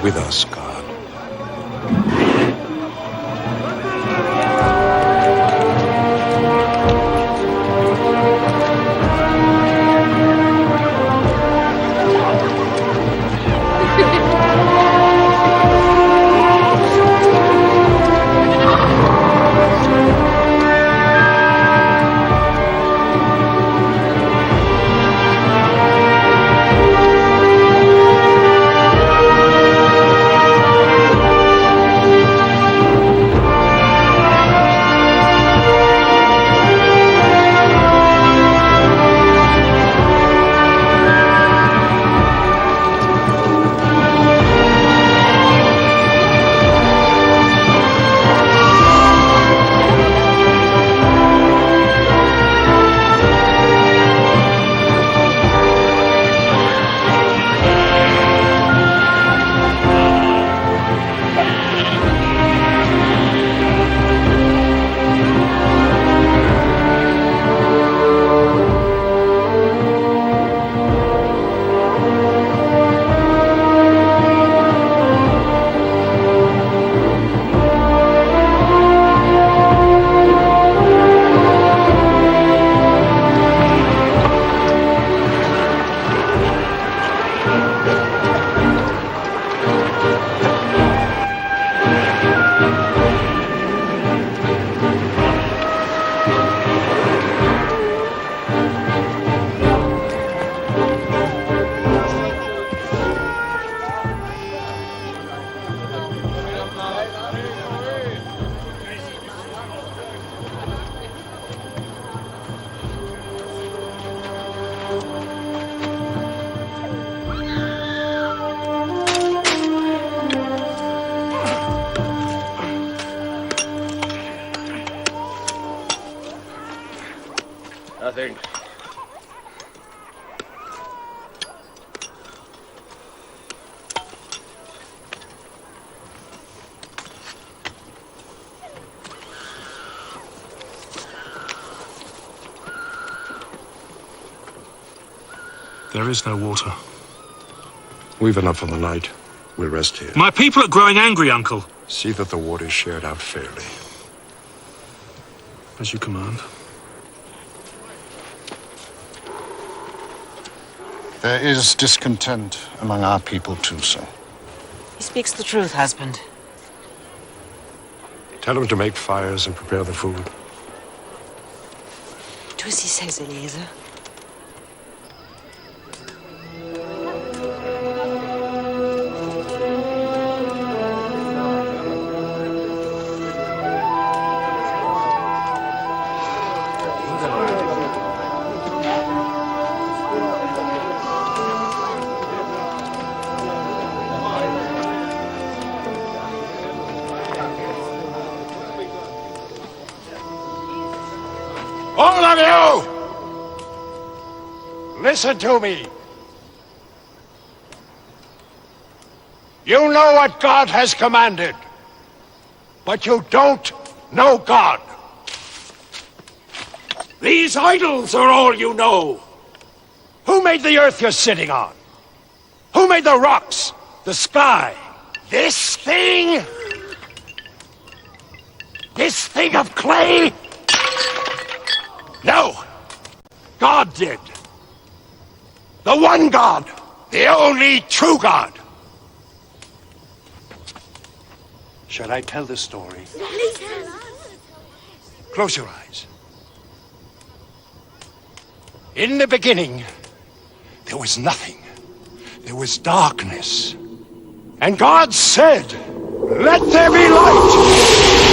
with us, God. Nothing. There is no water. We've enough for the night. We'll rest here. My people are growing angry, Uncle. See that the water is shared out fairly. As you command. There is discontent among our people too, sir. He speaks the truth, husband. Tell them to make fires and prepare the food. Do as he says, Eliezer. All of you! Listen to me. You know what God has commanded, but you don't know God. These idols are all you know. Who made the earth you're sitting on? Who made the rocks, the sky? This thing? This thing of clay? No, God did. The one God, the only true God. Shall I tell the story? Close your eyes. In the beginning, there was nothing. There was darkness. And God said, "Let there be light."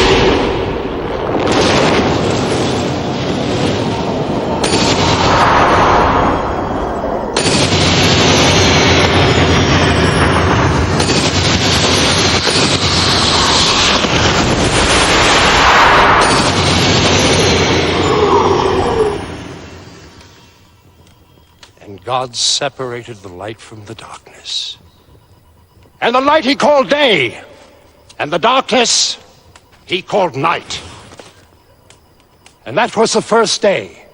God separated the light from the darkness. And the light he called day, and the darkness he called night. And that was the first day.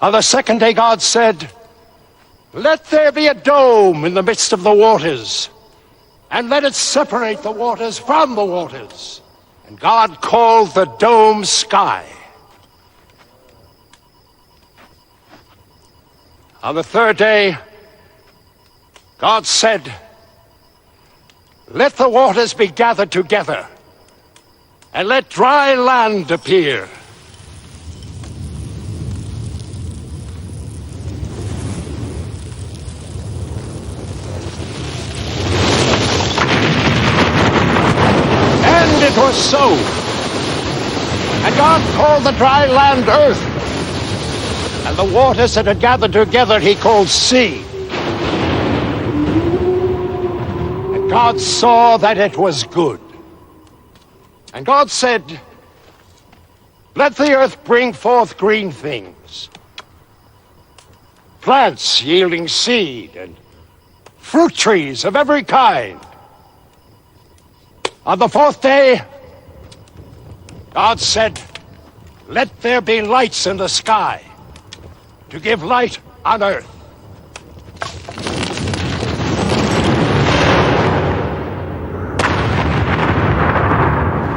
On the second day God said, "Let there be a dome in the midst of the waters, and let it separate the waters from the waters. And God called the dome sky. On the third day, God said, let the waters be gathered together, and let dry land appear. And it was so. And God called the dry land earth, and the waters that had gathered together he called sea. And God saw that it was good. And God said, let the earth bring forth green things, plants yielding seed, and fruit trees of every kind. On the fourth day, God said, let there be lights in the sky to give light on earth.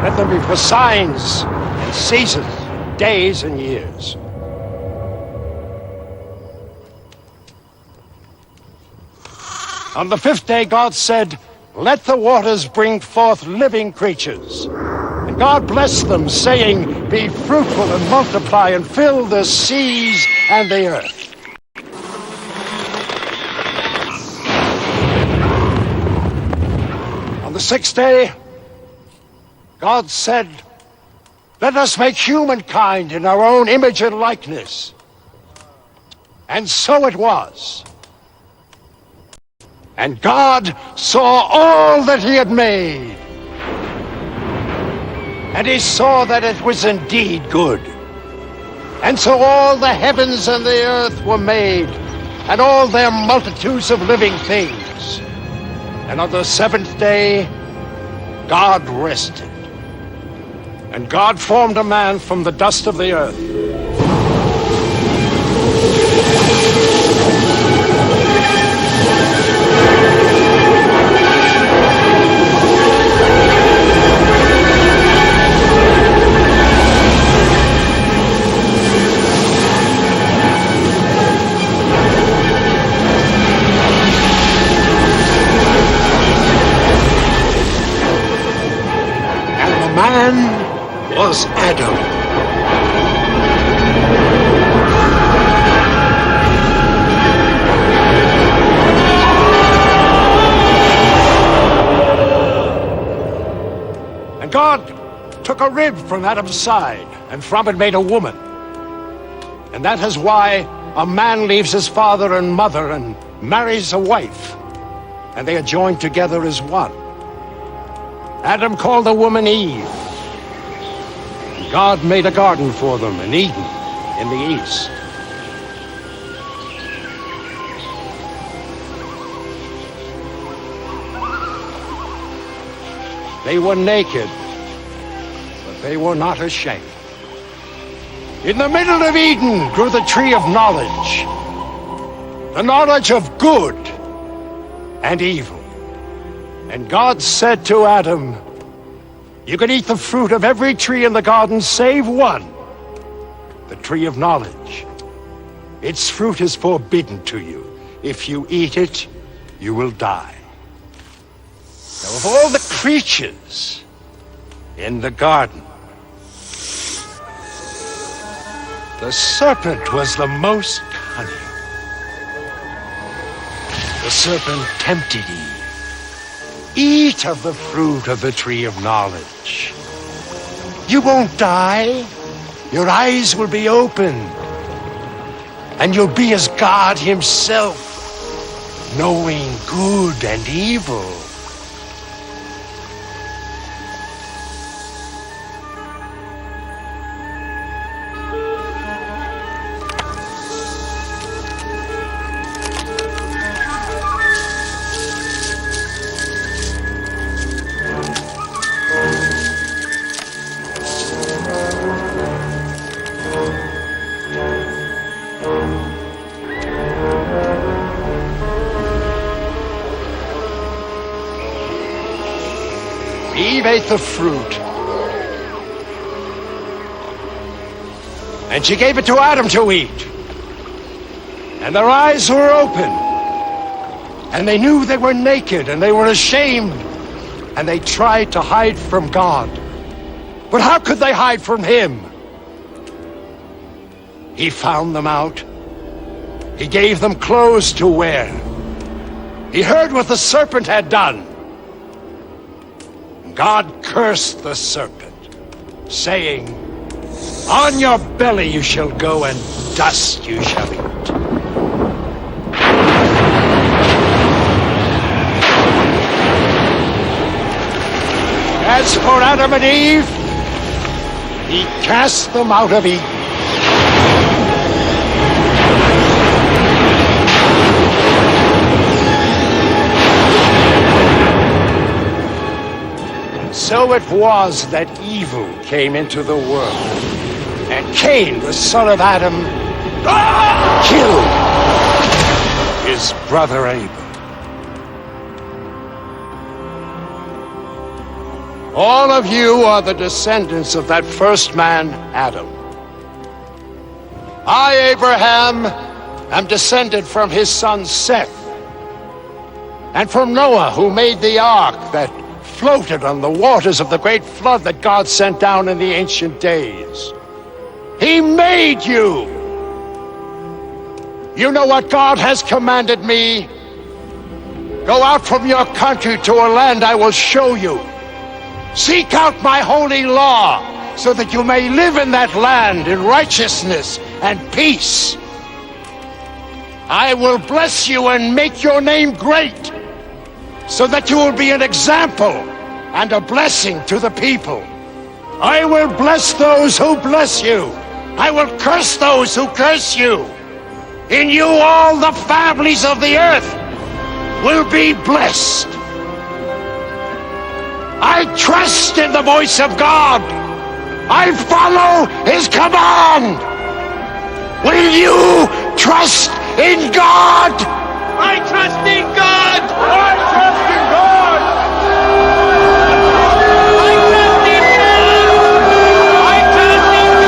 Let them be for signs and seasons, days and years. On the fifth day, God said, let the waters bring forth living creatures. And God blessed them, saying, be fruitful and multiply and fill the seas and the earth. On the sixth day, God said, let us make humankind in our own image and likeness. And so it was. And God saw all that he had made. And he saw that it was indeed good. And so all the heavens and the earth were made, and all their multitudes of living things. And on the seventh day, God rested. And God formed a man from the dust of the earth. Was Adam. And God took a rib from Adam's side, and from it made a woman. And that is why a man leaves his father and mother and marries a wife, and they are joined together as one. Adam called the woman Eve. God made a garden for them in Eden, in the east. They were naked, but they were not ashamed. In the middle of Eden grew the tree of knowledge, the knowledge of good and evil. And God said to Adam, you can eat the fruit of every tree in the garden save one, the tree of knowledge. Its fruit is forbidden to you. If you eat it, you will die. Now, of all the creatures in the garden, the serpent was the most cunning. The serpent tempted Eve. Eat of the fruit of the tree of knowledge. You won't die. Your eyes will be opened. And you'll be as God himself, knowing good and evil. Eve ate the fruit. And she gave it to Adam to eat. And their eyes were open. And they knew they were naked and they were ashamed. And they tried to hide from God. But how could they hide from him? He found them out. He gave them clothes to wear. He heard what the serpent had done. God cursed the serpent, saying, "On your belly you shall go, and dust you shall eat." As for Adam and Eve, he cast them out of Eden. So it was that evil came into the world, and Cain, the son of Adam, killed his brother Abel. All of you are the descendants of that first man, Adam. I, Abraham, am descended from his son Seth, and from Noah, who made the ark that floated on the waters of the great flood that God sent down in the ancient days. He made you. You know what God has commanded me? Go out from your country to a land I will show you. Seek out my holy law so that you may live in that land in righteousness and peace. I will bless you and make your name great, so that you will be an example and a blessing to the people. I will bless those who bless you. I will curse those who curse you. In you all the families of the earth will be blessed. I trust in the voice of God. I follow his command. Will you trust in God? I trust in God! I trust in God! I trust in God! I trust in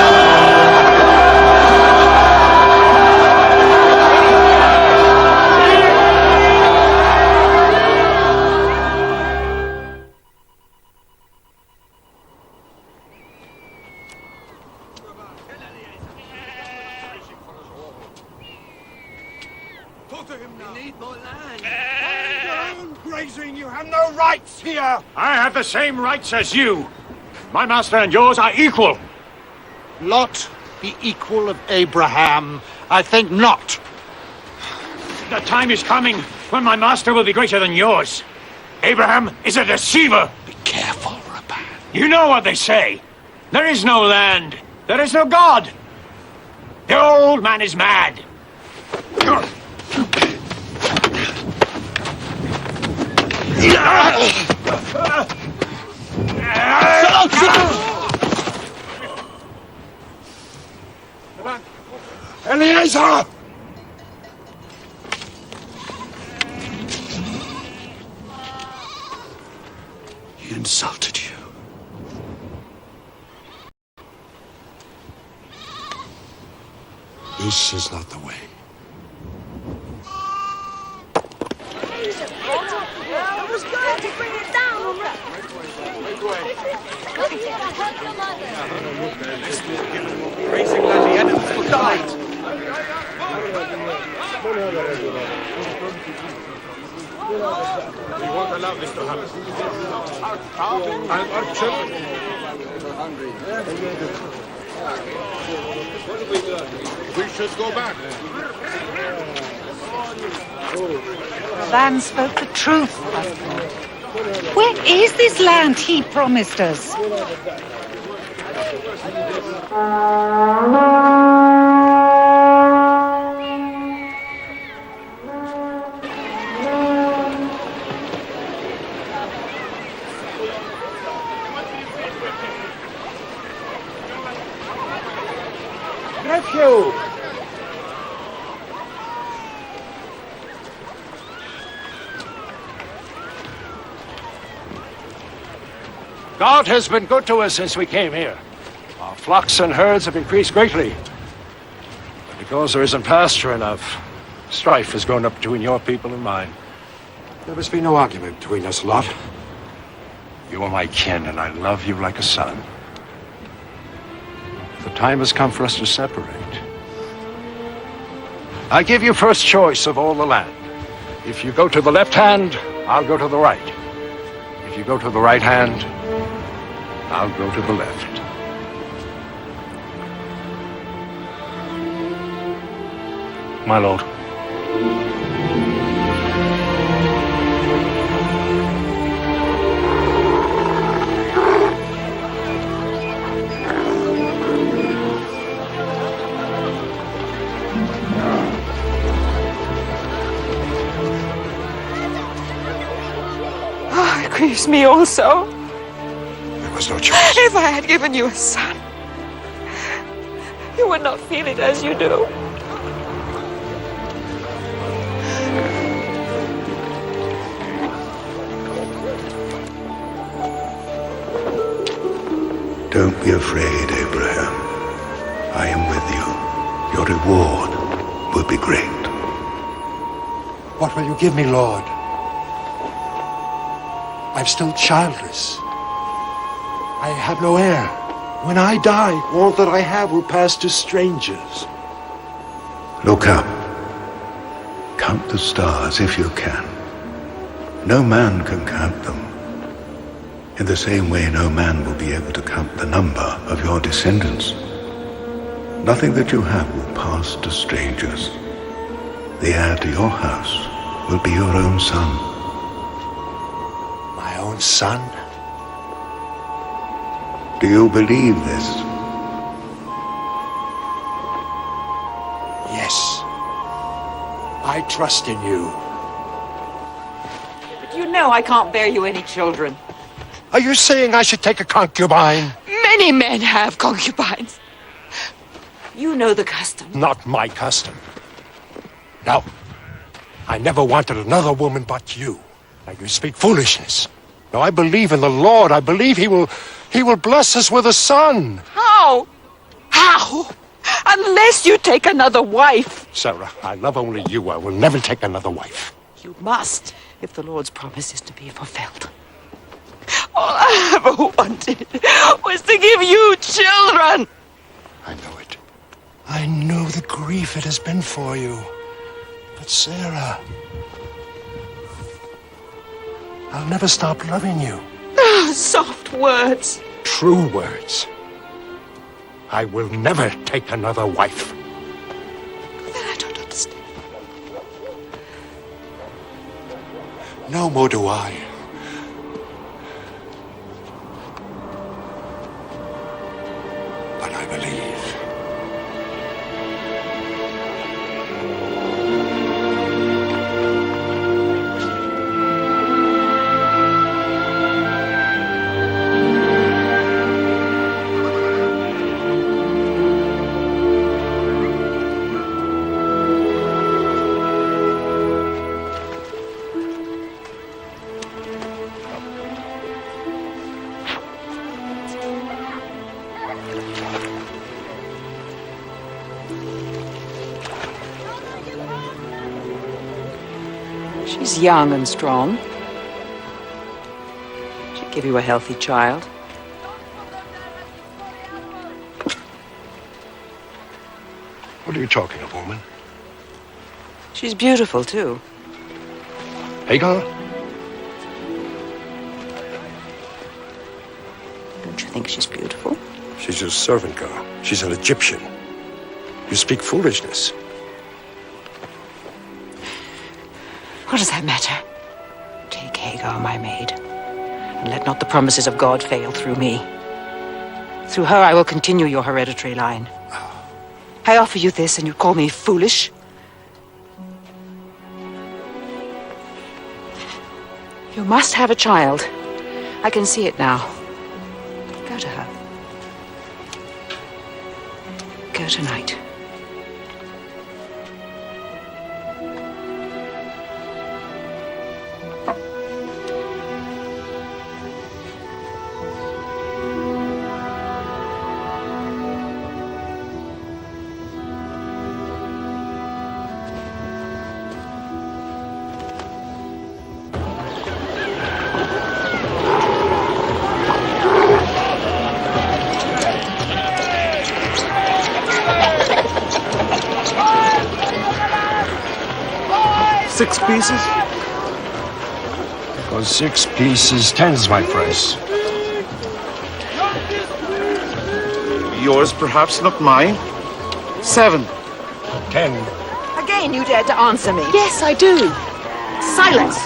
Here, I have the same rights as you. My master and yours are equal. Lot be equal of Abraham? I think not. The time is coming when my master will be greater than yours. Abraham is a deceiver. Be careful, Rabban. You know what they say. There is no land. There is no God. The old man is mad. Eliezer! He insulted you. This is not the way. I was going to bring it down already. Racing like the animals will die. We won't allow this to happen. Our children. We should go back. Van spoke the truth, husband. Where is this land he promised us? Nephew! God has been good to us since we came here. Our flocks and herds have increased greatly. But because there isn't pasture enough, strife has grown up between your people and mine. There must be no argument between us, Lot. You are my kin, and I love you like a son. The time has come for us to separate. I give you first choice of all the land. If you go to the left hand, I'll go to the right. If you go to the right hand, I'll go to the left. My lord. Oh, it grieves me also. There was no choice. If I had given you a son, you would not feel it as you do. Don't be afraid, Abraham. I am with you. Your reward will be great. What will you give me, Lord? I'm still childless. I have no heir. When I die, all that I have will pass to strangers. Look up. Count the stars if you can. No man can count them. In the same way, no man will be able to count the number of your descendants. Nothing that you have will pass to strangers. The heir to your house will be your own son. My own son? Do you believe this? Yes. I trust in you. But you know I can't bear you any children. Are you saying I should take a concubine? Many men have concubines. You know the custom. Not my custom. No. I never wanted another woman but you. Now you speak foolishness. No, I believe in the Lord. I believe He will bless us with a son. How? How? Unless you take another wife. Sarah, I love only you. I will never take another wife. You must, if the Lord's promise is to be fulfilled. All I ever wanted was to give you children. I know it. I know the grief it has been for you. But Sarah, I'll never stop loving you. Oh, soft words. True words. I will never take another wife. Then I don't understand. No more do I. But I believe. She's young and strong. She'd give you a healthy child. What are you talking of, woman? She's beautiful, too. Hagar? Don't you think she's beautiful? She's your servant girl. She's an Egyptian. You speak foolishness. What does that matter? Take Hagar, my maid, and let not the promises of God fail through me. Through her I will continue your hereditary line. I offer you this and you call me foolish? You must have a child. I can see it now. Go to her. Go tonight. pieces? For 6 pieces, 10's my price. Yours, perhaps, not mine. 7. 10. Again, you dare to answer me. Yes, I do. Silence.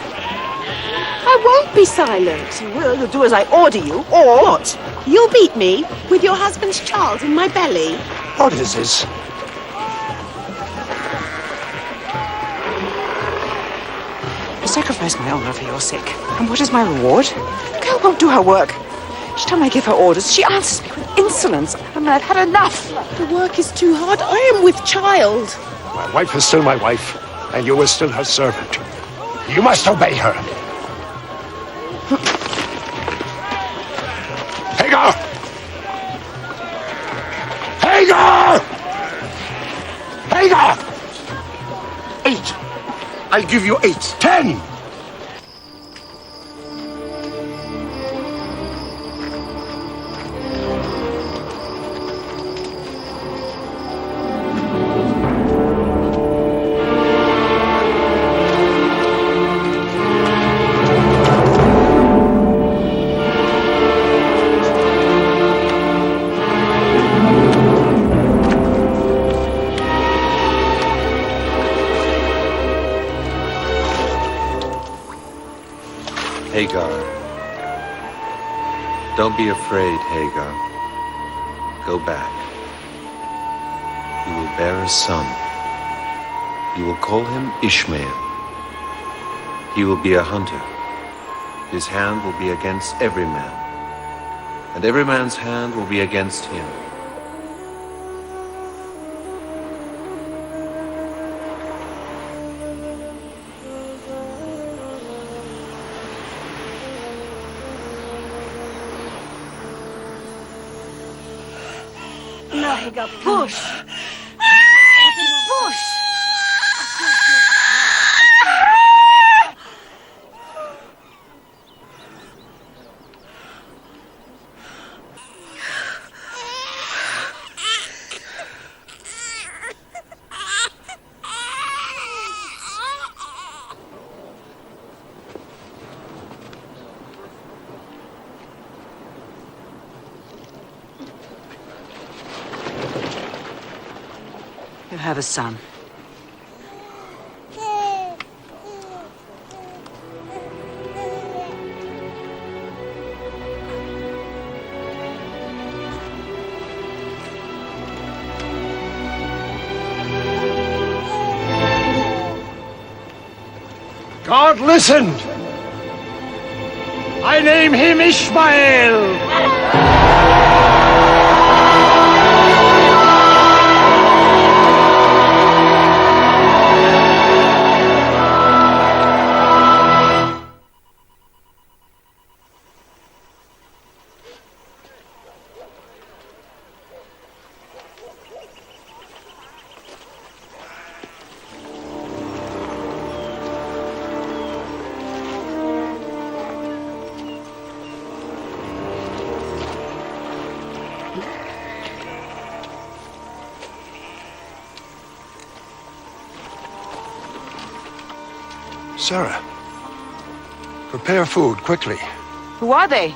I won't be silent. You will. You'll do as I order you, or what? You'll beat me with your husband's child in my belly. What is this? I sacrifice my honor for your sake. And what is my reward? The girl won't do her work. Each time I give her orders, she answers me with insolence. I mean, I've had enough. The work is too hard. I am with child. My wife is still my wife, and you are still her servant. You must obey her. Hagar! Hagar! Hagar! 8. I'll give you 8. 10! Hagar. Don't be afraid, Hagar. Go back. You will bear a son. You will call him Ishmael. He will be a hunter. His hand will be against every man, and every man's hand will be against him. No, Hagar, push. Push. You have a son. God listened. I name him Ishmael. Sarah, prepare food quickly. Who are they?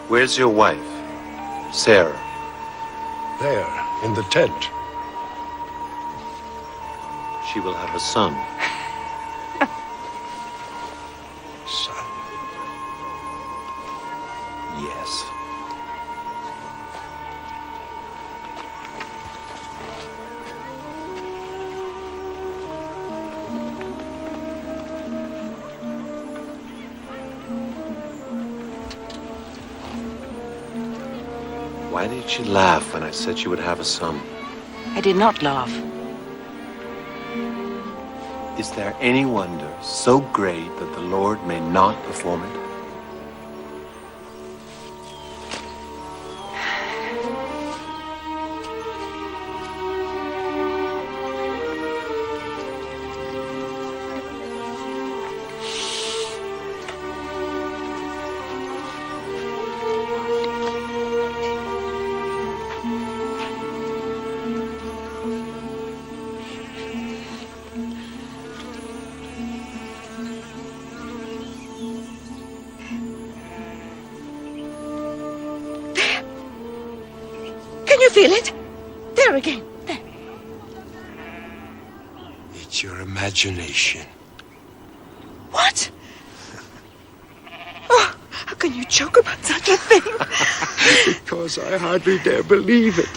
Where's your wife, Sarah? There, in the tent. She will have a son. Son. Yes. Why did she laugh when I said she would have a son? I did not laugh. Is there any wonder so great that the Lord may not perform it? feel it? There again. There. It's your imagination. What? Oh, how can you joke about such a thing? Because I hardly dare believe it.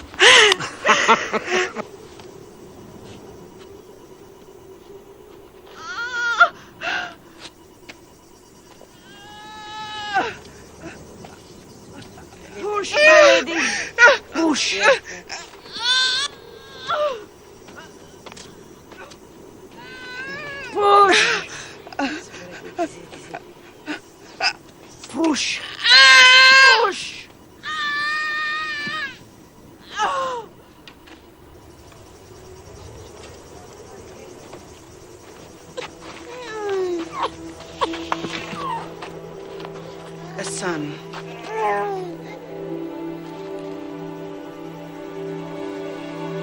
Push, lady. Push. Push. Push. Push. A son.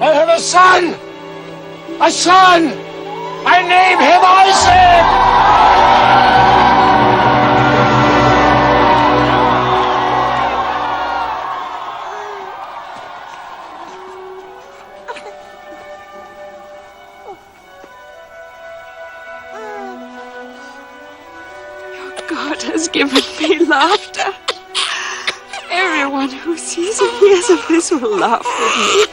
I have a son! A son! I name him Isaac! God has given me laughter. Everyone who sees and hears of this will laugh with me.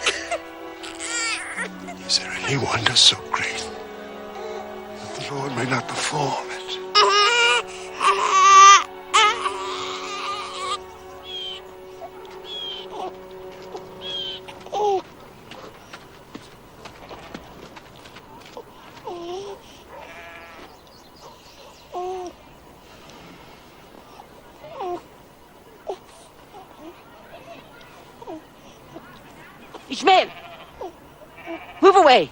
Is there any wonder so great that the Lord may not perform it? Ishmael! Move away!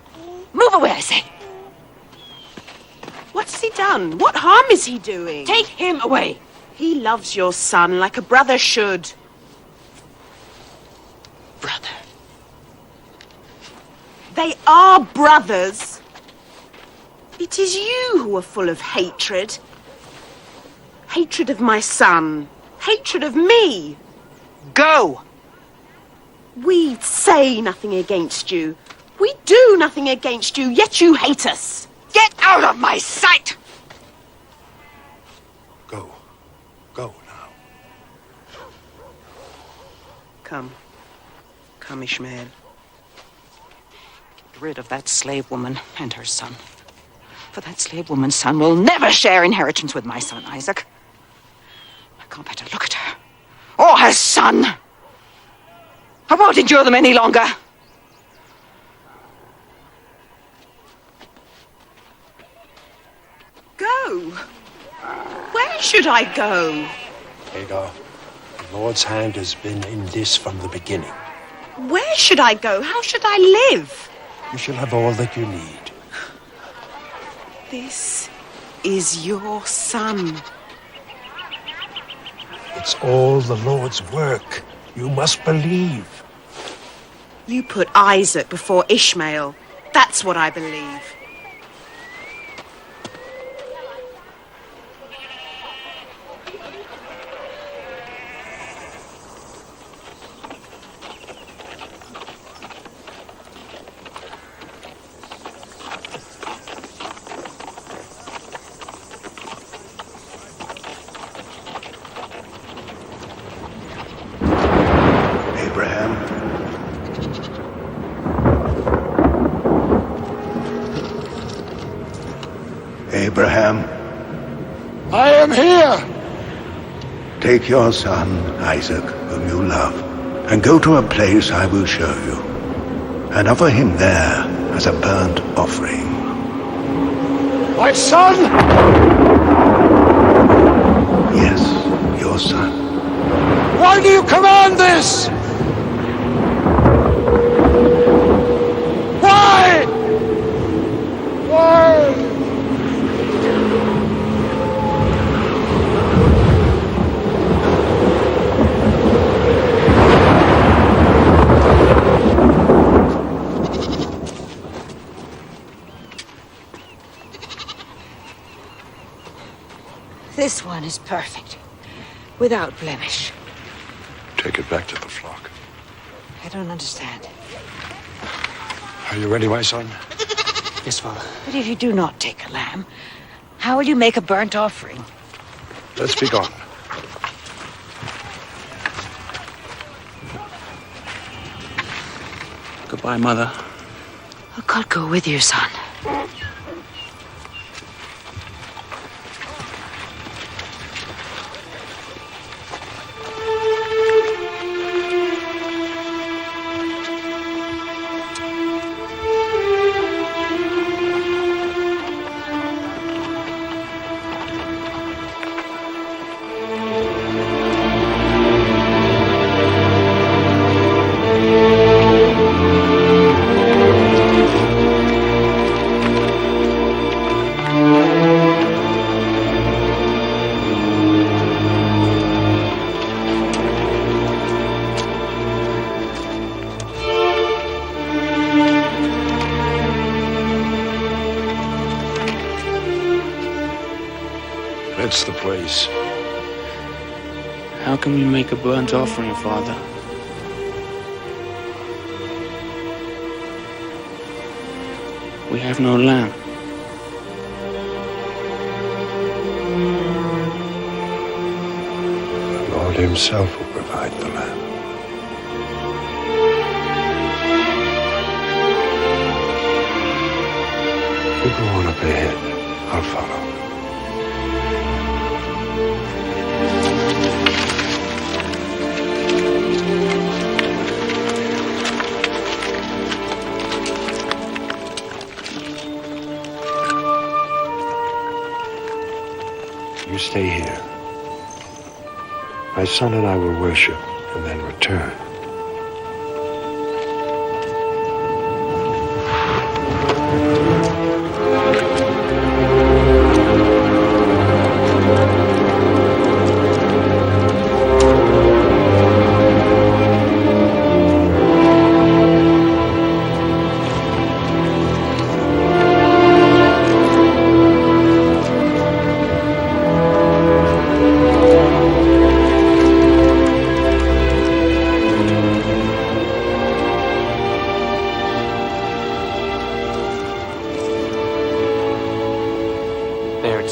Move away, I say! What's he done? What harm is he doing? Take him away! He loves your son like a brother should. Brother. They are brothers. It is you who are full of hatred. Hatred of my son. Hatred of me. Go! We say nothing against you. We do nothing against you, yet you hate us. Get out of my sight! Go. Go now. Come. Come, Ishmael. Get rid of that slave woman and her son. For that slave woman's son will never share inheritance with my son, Isaac. I can't bear to look at her. Or her son. I won't endure them any longer. Go. Where should I go? Hagar, the Lord's hand has been in this from the beginning. Where should I go? How should I live? You shall have all that you need. This is your son. It's all the Lord's work. You must believe. You put Isaac before Ishmael. That's what I believe. Abraham, I am here! take your son, Isaac, whom you love, and go to a place I will show you, and offer him there as a burnt offering. My son? Yes, your son. Why do you command this? Why? Why? This one is perfect, without blemish. Take it back to the flock. I don't understand. Are you ready, my son? Yes, Father. But if you do not take a lamb, how will you make a burnt offering? Let's be gone. Goodbye, Mother. Oh, God go with you, son. That's the place. How can we make a burnt offering, Father? We have no lamb. The Lord himself will provide the lamb. You go on up ahead. I'll follow. You stay here. My son and I will worship and then return.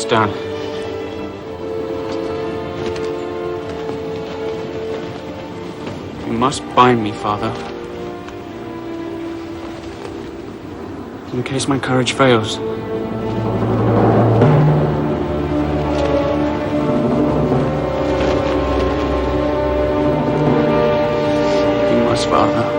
Done. You must bind me, Father. In case my courage fails. You must, Father.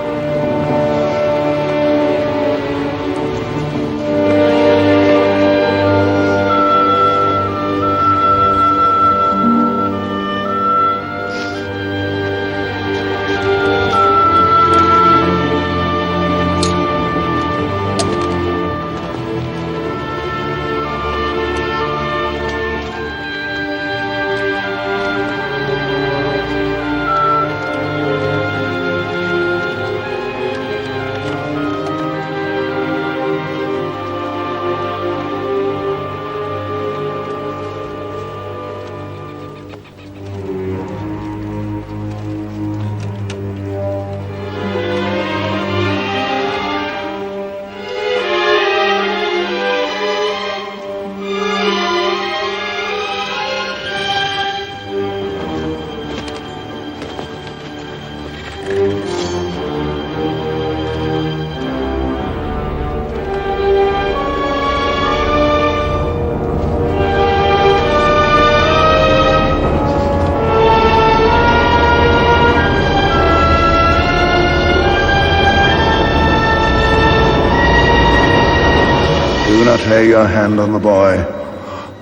Do not lay your hand on the boy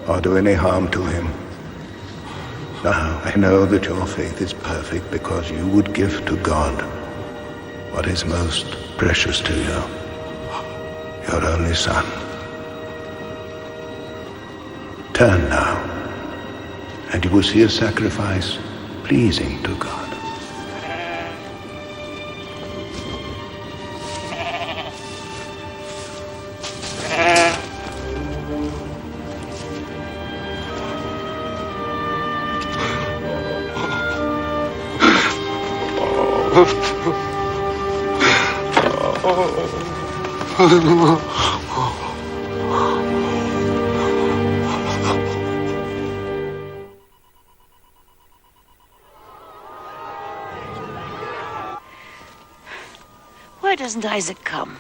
or do any harm to him. Now, I know that your faith is perfect because you would give to God what is most precious to you, your only son. Turn now, and you will see a sacrifice pleasing to God. Why doesn't Isaac come?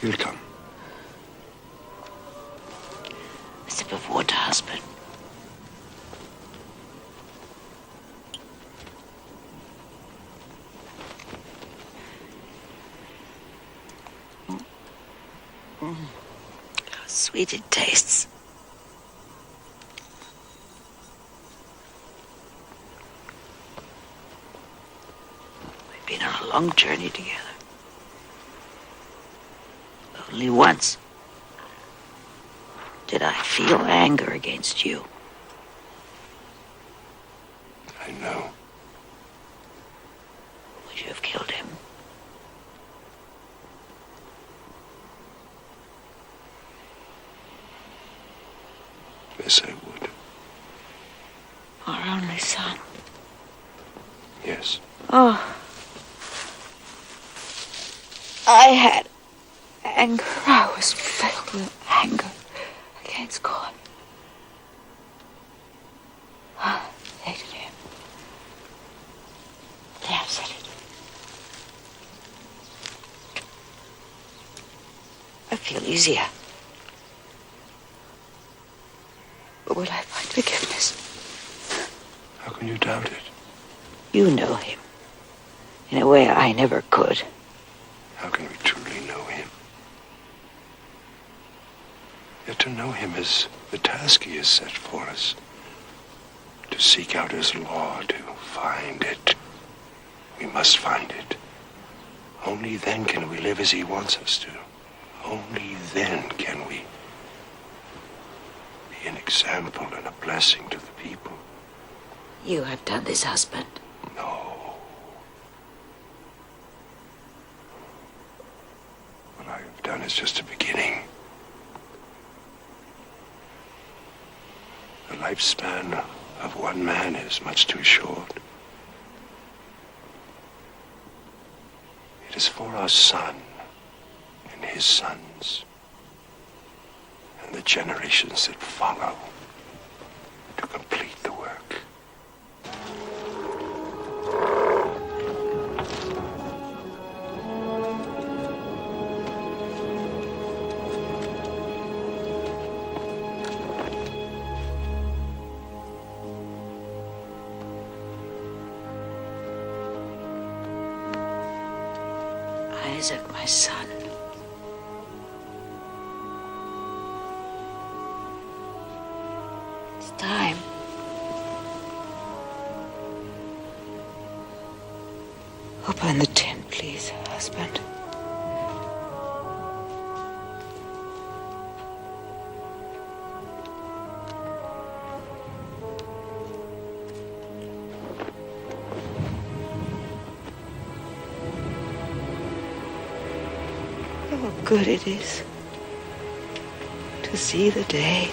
He'll come. A sip of water, husband. How sweet it tastes. We've been on a long journey together. Only once did I feel anger against you. I know. Would you have killed him? Yes, I would. Our only son. Yes. Oh. I had anger. I was filled with anger against God. I hated him. Yeah, I've said it. I feel easier. But will I find forgiveness? How can you doubt it? You know him in a way I never could. How can we truly know him? Yet to know him is the task he has set for us. To seek out his law, to find it. We must find it. Only then can we live as he wants us to. Only then can we be an example and a blessing to the people. You have done this, husband. No. What I have done is just a beginning. The lifespan of one man is much too short. It is for our son and his sons and the generations that follow to complete the work. Isaac, my son. It's time. Open the tent, please, husband. How good it is to see the day.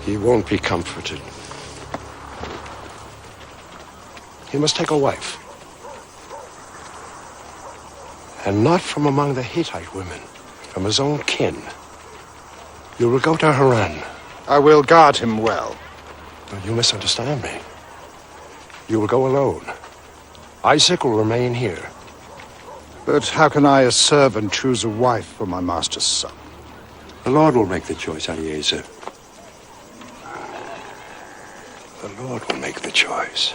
He won't be comforted. He must take a wife. And not from among the Hittite women, from his own kin. You will go to Haran. I will guard him well. But you misunderstand me. You will go alone. Isaac will remain here. But how can I, as servant, choose a wife for my master's son? The Lord will make the choice, Eliezer. The Lord will make the choice.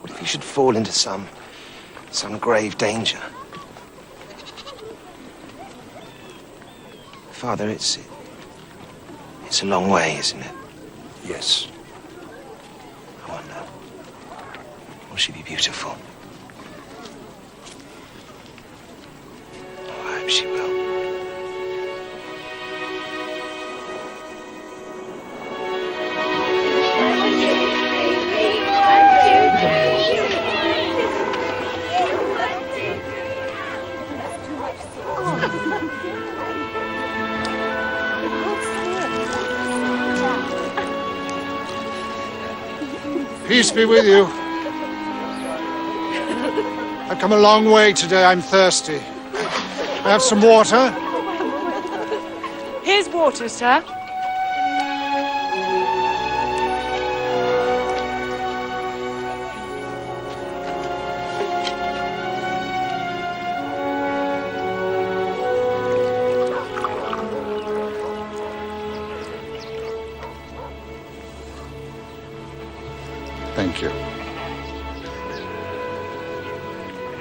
What if he should fall into some grave danger? Father, it's a long way, isn't it? Yes. I wonder, will she be beautiful? Oh, I hope she will. Peace be with you. I've come a long way today. I'm thirsty. I have some water. Here's water, sir. Thank you.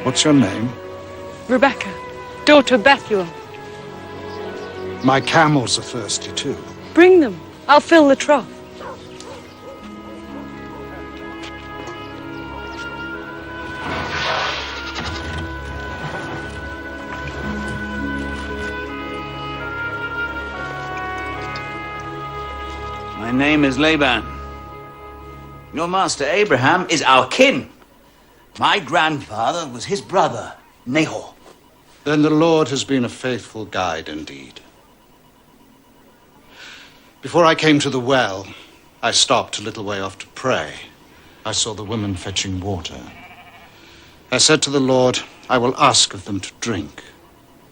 What's your name? Rebecca, daughter of Bethuel. My camels are thirsty too. Bring them. I'll fill the trough. My name is Laban. Your master Abraham is our kin. My grandfather was his brother, Nahor. Then the Lord has been a faithful guide indeed. Before I came to the well, I stopped a little way off to pray. I saw the women fetching water. I said to the Lord, I will ask of them to drink.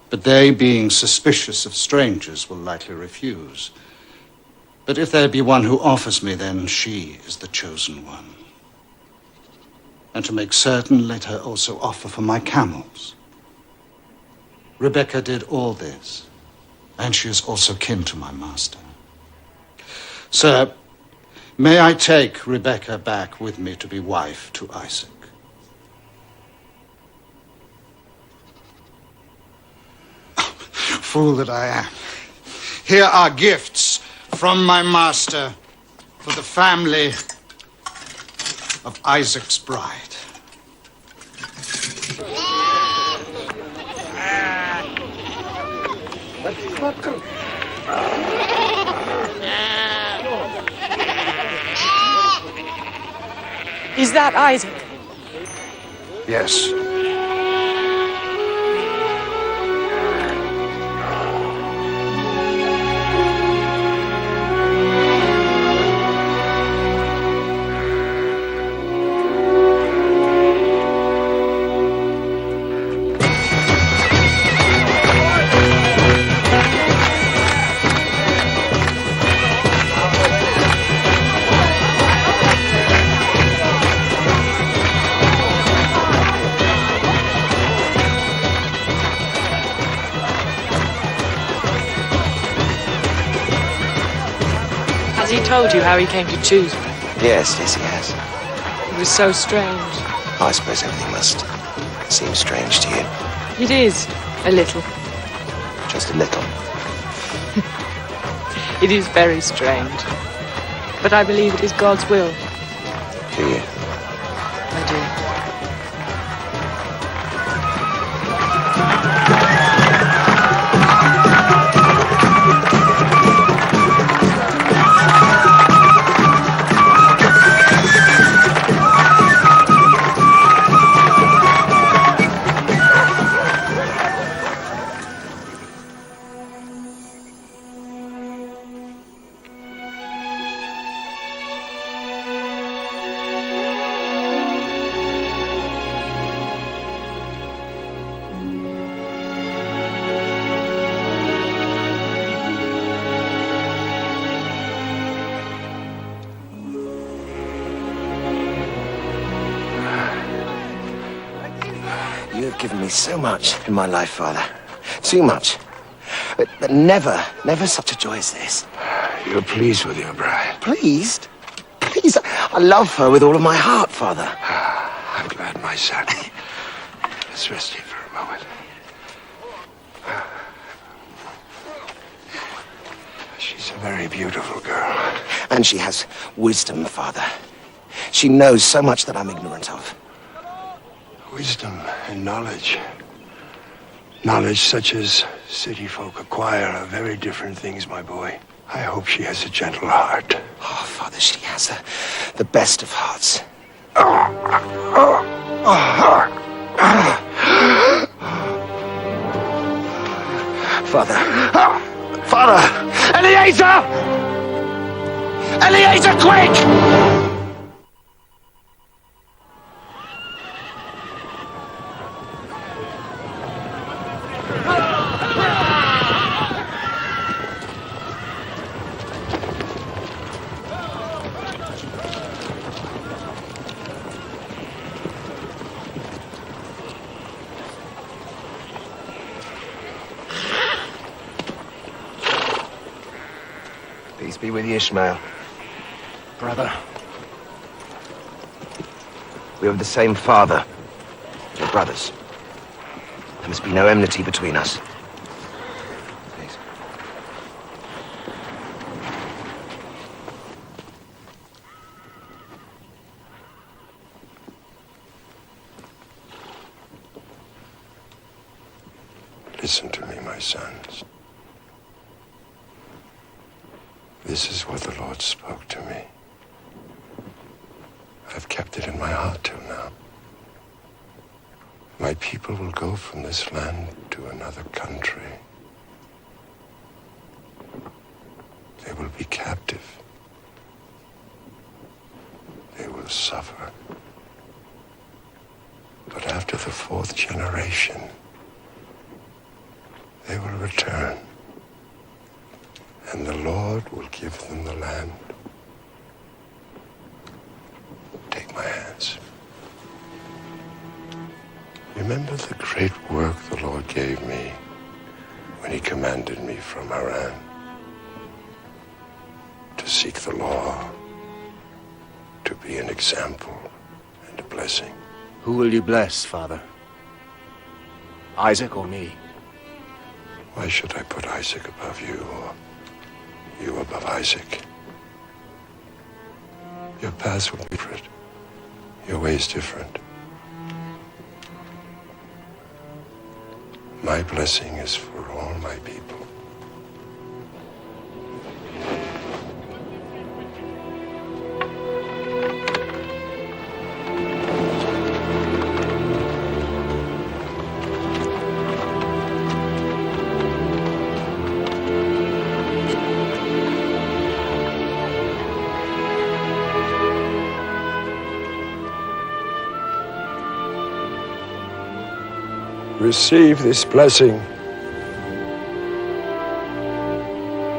But they, being suspicious of strangers, will likely refuse. But if there be one who offers me, then she is the chosen one. And to make certain, let her also offer for my camels. Rebecca did all this, and she is also kin to my master. Sir, may I take Rebecca back with me to be wife to Isaac? Fool that I am. Here are gifts from my master for the family of Isaac's bride. Is that Isaac? Yes. Has he told you how he came to choose me? Yes, he has. It was so strange. I suppose everything must seem strange to you. It is, a little. Just a little. It is very strange. But I believe it is God's will. Do you? I do. You have given me so much in my life, Father. Too much. But never such a joy as this. You're pleased with your bride? Pleased? Please, I love her with all of my heart, Father. I'm glad, my son. Let's rest here for a moment. She's a very beautiful girl. And she has wisdom, Father. She knows so much that I'm ignorant of. Wisdom and knowledge. Knowledge such as city folk acquire are very different things, my boy. I hope she has a gentle heart. Oh, Father, she has the best of hearts. Father. Father! Eliezer! Eliezer, quick! be with you, Ishmael. Brother. We have the same father. We're brothers. There must be no enmity between us. Please. Listen to me, my sons. This is what the Lord spoke to me. I've kept it in my heart till now. My people will go from this land to another country. They will be captive. They will suffer. But after the 4th generation, they will return. And the Lord will give them the land. Take my hands. Remember the great work the Lord gave me when he commanded me from Haran to seek the law, to be an example and a blessing. Who will you bless, Father? Isaac or me? Why should I put Isaac above you or you above Isaac? Your paths will be different. Your ways different. My blessing is for all my people. Receive this blessing.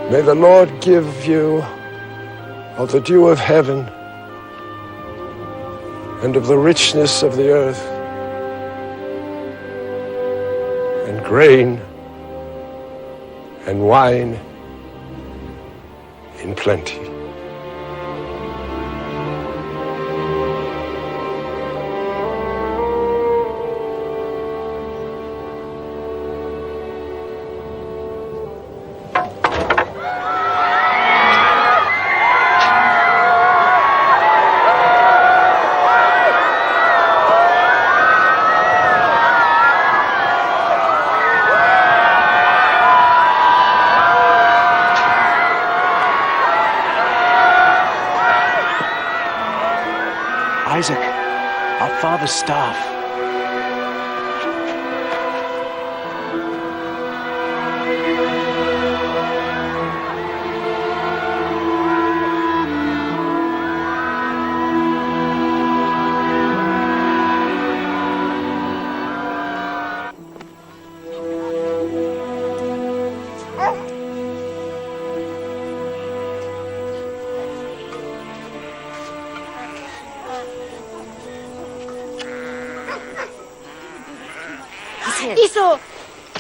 May the Lord give you of the dew of heaven and of the richness of the earth and grain and wine in plenty. Isaac, our father's staff.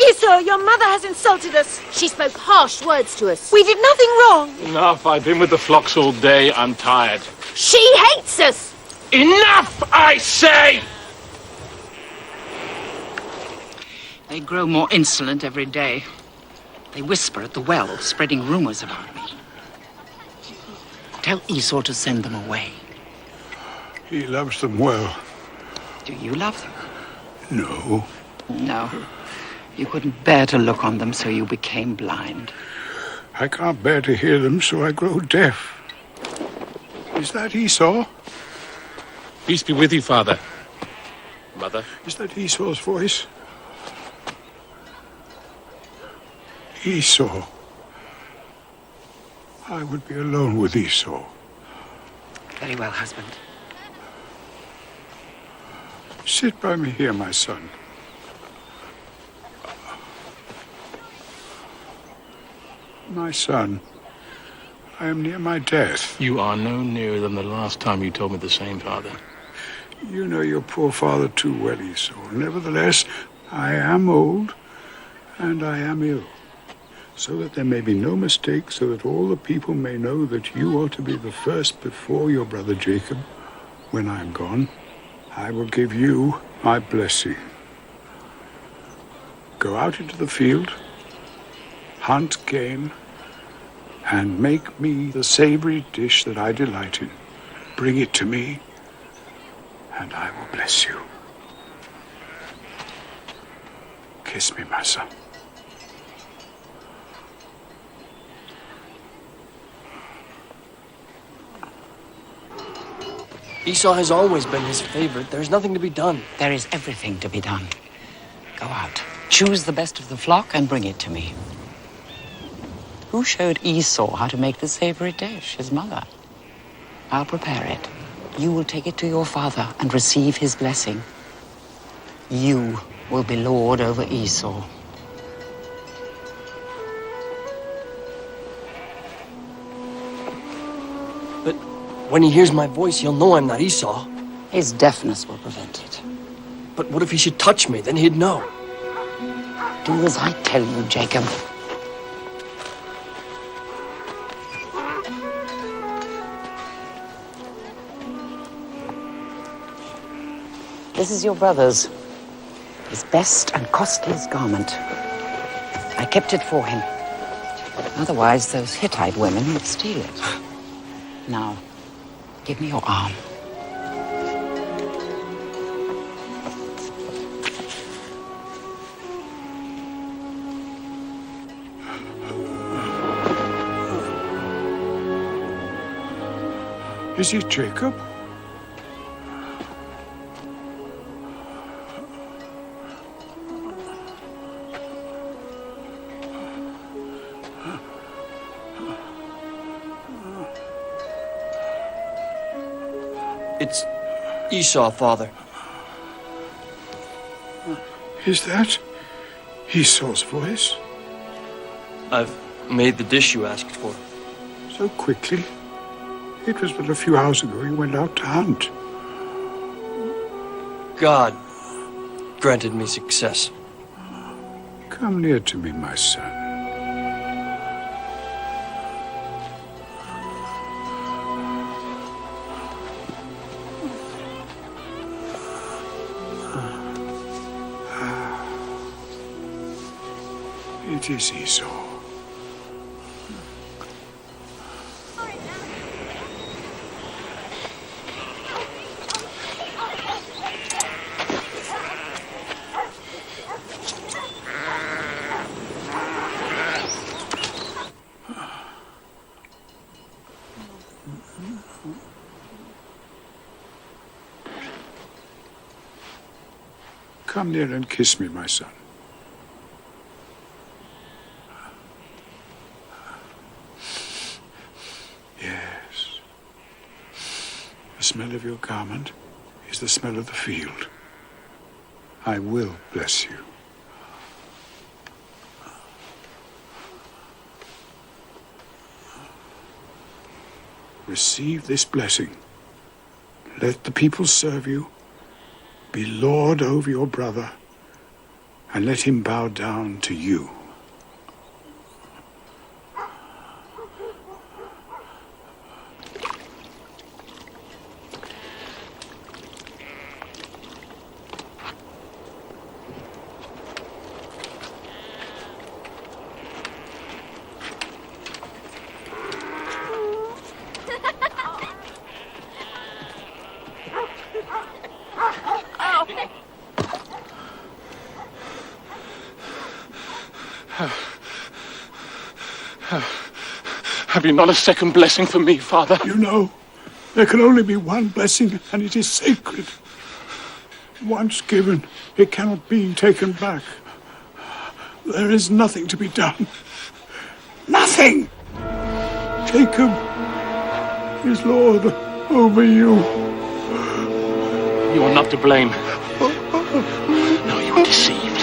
Esau, your mother has insulted us. She spoke harsh words to us. We did nothing wrong. Enough. I've been with the flocks all day. I'm tired. She hates us. Enough, I say! They grow more insolent every day. They whisper at the well, spreading rumors about me. Tell Esau to send them away. He loves them well. Do you love them? No. No. You couldn't bear to look on them, so you became blind. I can't bear to hear them, so I grow deaf. Is that Esau? Peace be with you, Father. Mother. Is that Esau's voice? Esau. I would be alone with Esau. Very well, husband. Sit by me here, my son. My son, I am near my death. You are no nearer than the last time you told me the same, Father. You know your poor father too well, Esau. Nevertheless, I am old, and I am ill. so that there may be no mistake, so that all the people may know that you are to be the first before your brother Jacob. When I am gone, I will give you my blessing. Go out into the field, hunt game, and make me the savory dish that I delight in. Bring it to me, and I will bless you. Kiss me, my son. Esau has always been his favorite. There's nothing to be done. There is everything to be done. Go out, choose the best of the flock, and bring it to me. Who showed Esau how to make the savory dish? His mother. I'll prepare it. You will take it to your father and receive his blessing. You will be lord over Esau. But when he hears my voice, he'll know I'm not Esau. His deafness will prevent it. But what if he should touch me? Then he'd know. Do as I tell you, Jacob. This is your brother's. His best and costliest garment. I kept it for him. Otherwise, those Hittite women would steal it. Now, give me your arm. Is it Jacob? It's Esau, Father. Is that Esau's voice? I've made the dish you asked for. So quickly? It was but a few hours ago you went out to hunt. God granted me success. Come near to me, my son. It is Esau. Come near and kiss me, my son. Yes. The smell of your garment is the smell of the field. I will bless you. Receive this blessing. Let the people serve you. Be lord over your brother, and let him bow down to you. Have you not a second blessing for me, Father? You know, there can only be one blessing, and it is sacred. Once given, it cannot be taken back. There is nothing to be done. Nothing! Jacob is Lord over you. You are not to blame. No, you were deceived.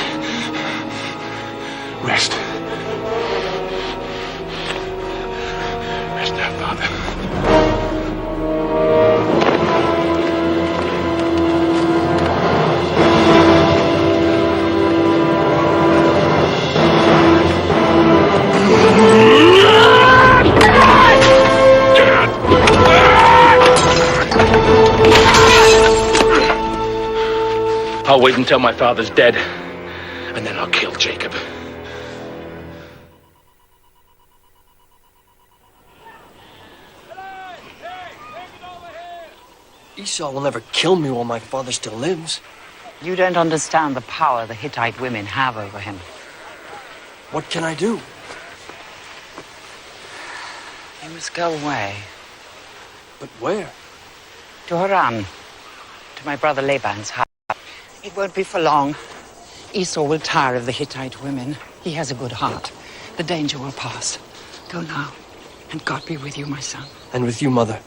Rest. Rest now, Father. wait until my father's dead, and then I'll kill Jacob. Esau will never kill me while my father still lives. You don't understand the power the Hittite women have over him. What can I do? You must go away. But where? To Haran, to my brother Laban's house. It won't be for long. Esau will tire of the Hittite women. He has a good heart. The danger will pass. Go now, and God be with you, my son. And with you, Mother.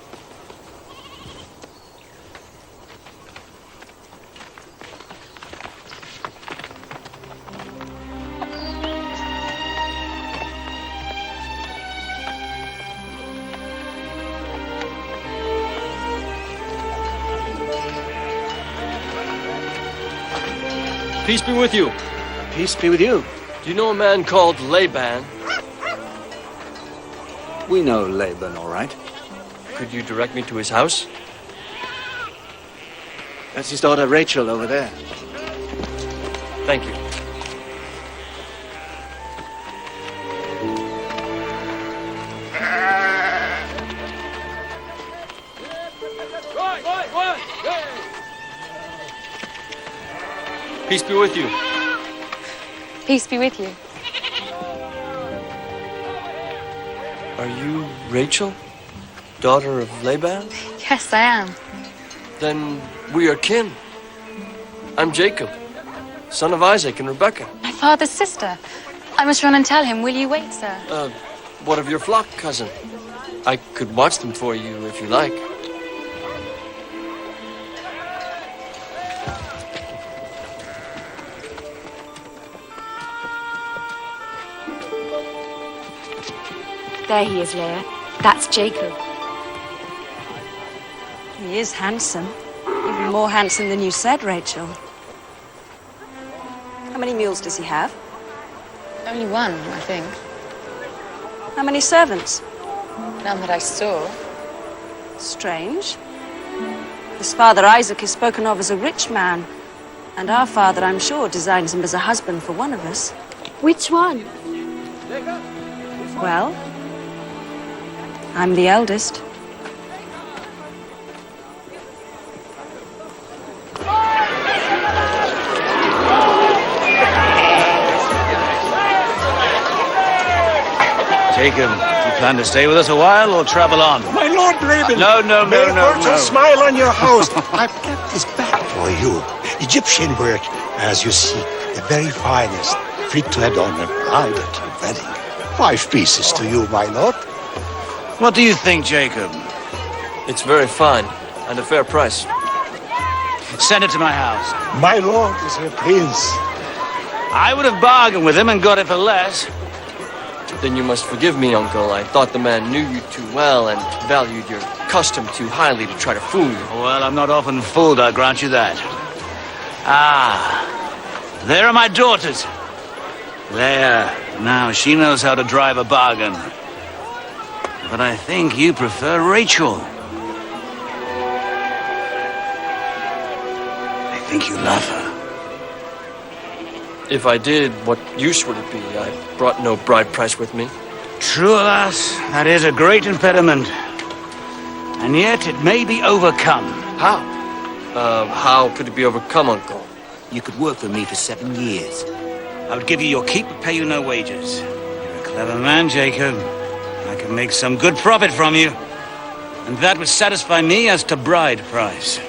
Peace be with you. Peace be with you. Do you know a man called Laban? We know Laban, all right. Could you direct me to his house? That's his daughter Rachel over there. Thank you. Peace be with you. Peace be with you. Are you Rachel, daughter of Laban? Yes, I am. Then we are kin. I'm Jacob, son of Isaac and Rebekah. My father's sister. I must run and tell him. Will you wait, sir? What of your flock, cousin? I could watch them for you if you like. There he is, Leah. That's Jacob. He is handsome. Even more handsome than you said, Rachel. How many mules does he have? Only one, I think. How many servants? None that I saw. Strange. His father Isaac is spoken of as a rich man. And our father, I'm sure, designs him as a husband for one of us. Which one? Well, I'm the eldest. Jacob, you plan to stay with us a while or travel on? My Lord Laban! No. May fortune smile on your house. I've kept this back for you. Egyptian work, as you see, the very finest, fit to adorn a private wedding. 5 pieces to you, my lord. What do you think, Jacob? It's very fine, and a fair price. Send it to my house. My lord is a prince. I would have bargained with him and got it for less. Then you must forgive me, Uncle. I thought the man knew you too well and valued your custom too highly to try to fool you. Well, I'm not often fooled, I'll grant you that. Ah, there are my daughters. There, now she knows how to drive a bargain. But I think you prefer Rachel. I think you love her. If I did, what use would it be? I brought no bride price with me. True, alas, that is a great impediment. And yet it may be overcome. How? How could it be overcome, Uncle? You could work for me for 7 years. I would give you your keep but pay you no wages. You're a clever man, Jacob. I can make some good profit from you. And that would satisfy me as to bride price.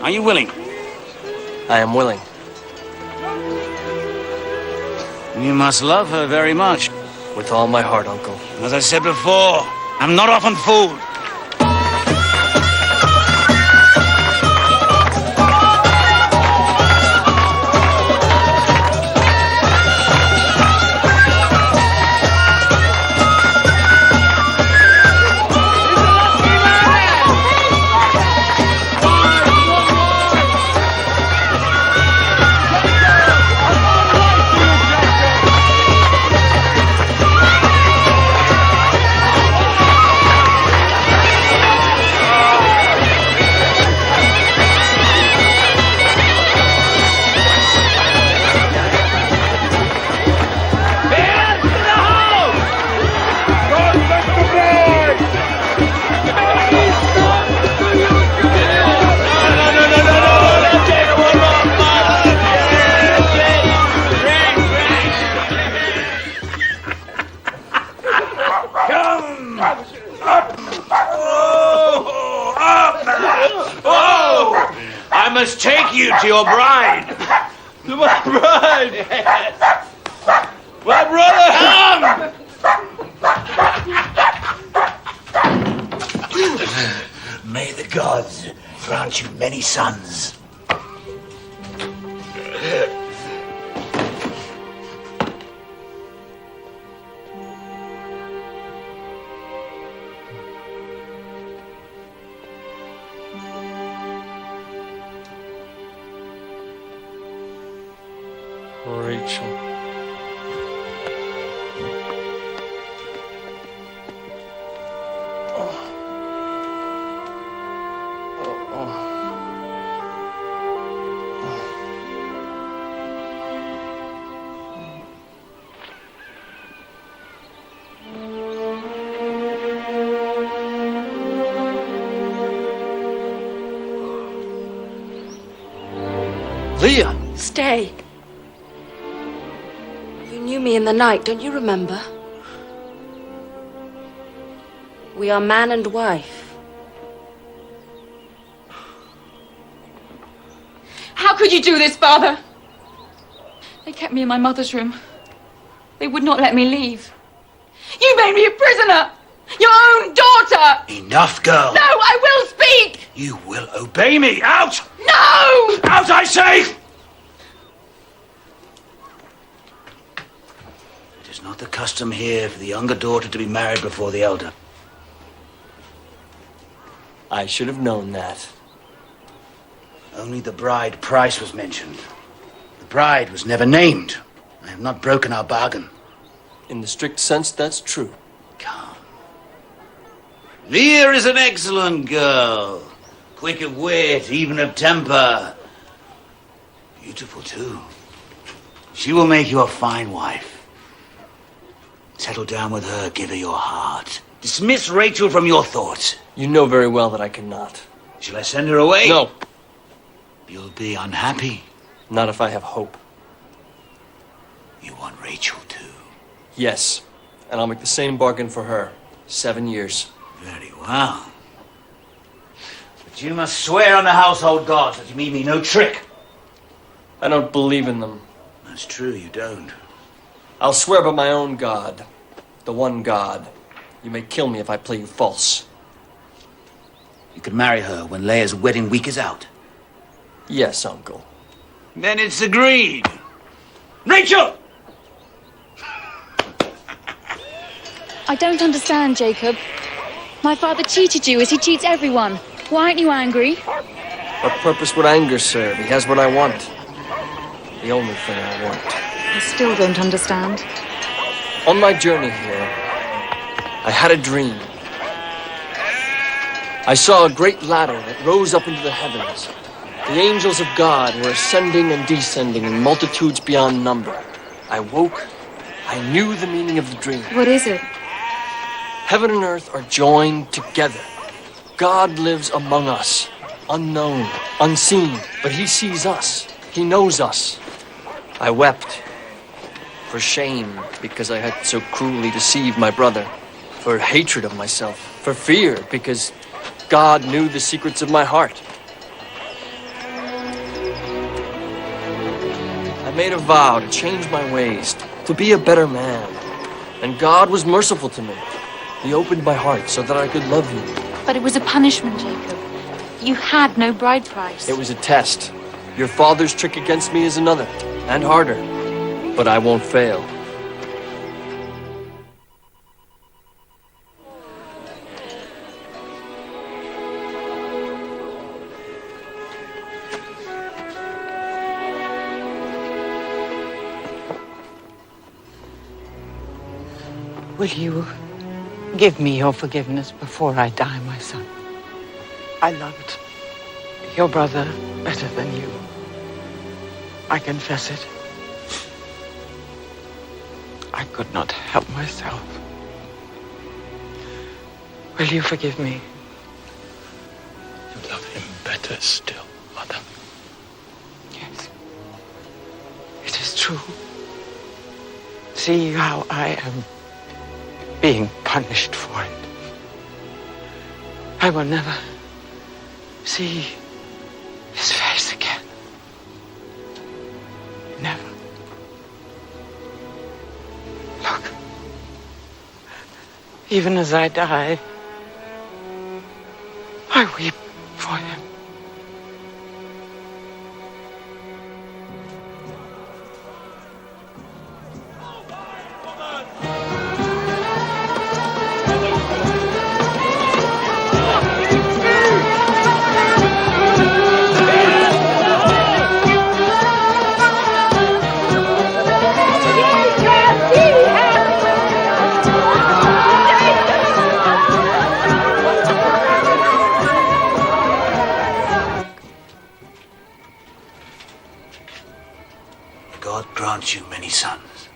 Are you willing? I am willing. You must love her very much. With all my heart, Uncle. As I said before, I'm not often fooled. to your bride. To my bride! Yes. My brother Ham! May the gods grant you many sons. Rachel. Leah! Stay. You knew me in the night, don't you remember? We are man and wife. How could you do this, Father? They kept me in my mother's room. They would not let me leave. You made me a prisoner! Your own daughter! Enough, girl. No, I will speak! You will obey me. Out! No! Out, I say! It is not the custom here for the younger daughter to be married before the elder. I should have known that. Only the bride price was mentioned. The bride was never named. I have not broken our bargain. In the strict sense, that's true. Leah is an excellent girl. Quick of wit, even of temper. Beautiful, too. She will make you a fine wife. Settle down with her, give her your heart. Dismiss Rachel from your thoughts. You know very well that I cannot. Shall I send her away? No. You'll be unhappy. Not if I have hope. You want Rachel, too? Yes. And I'll make the same bargain for her. 7 years. Very well. But you must swear on the household gods that you mean me no trick. I don't believe in them. That's true, you don't. I'll swear by my own God. The one God. You may kill me if I play you false. You can marry her when Leah's wedding week is out. Yes, Uncle. Then it's agreed. Rachel! I don't understand, Jacob. My father cheated you as he cheats everyone. Why aren't you angry? What purpose would anger serve? He has what I want. The only thing I want. I still don't understand. On my journey here, I had a dream. I saw a great ladder that rose up into the heavens. The angels of God were ascending and descending in multitudes beyond number. I woke. I knew the meaning of the dream. What is it? Heaven and earth are joined together. God lives among us, unknown, unseen, but he sees us. He knows us. I wept for shame because I had so cruelly deceived my brother, for hatred of myself, for fear because God knew the secrets of my heart. I made a vow to change my ways, to be a better man, and God was merciful to me. He opened my heart so that I could love you. But it was a punishment, Jacob. You had no bride price. It was a test. Your father's trick against me is another, and harder. But I won't fail. Will you give me your forgiveness before I die, my son? I loved your brother better than you. I confess it. I could not help myself. Will you forgive me? You love him better still, Mother. Yes. It is true. See how I am being punished for it. I will never see his face again. Never. Look. Even as I die, I weep for him. God grant you many sons.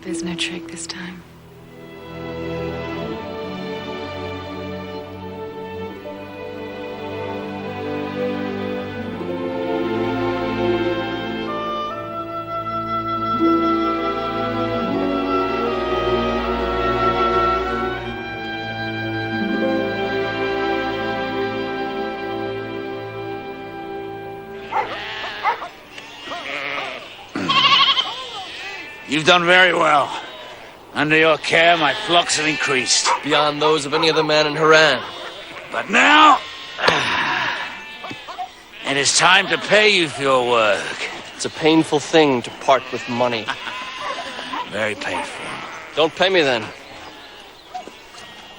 There's no trick this time. You've done very well. Under your care, my flocks have increased. Beyond those of any other man in Haran. But now, it is time to pay you for your work. It's a painful thing to part with money. Very painful. Don't pay me then.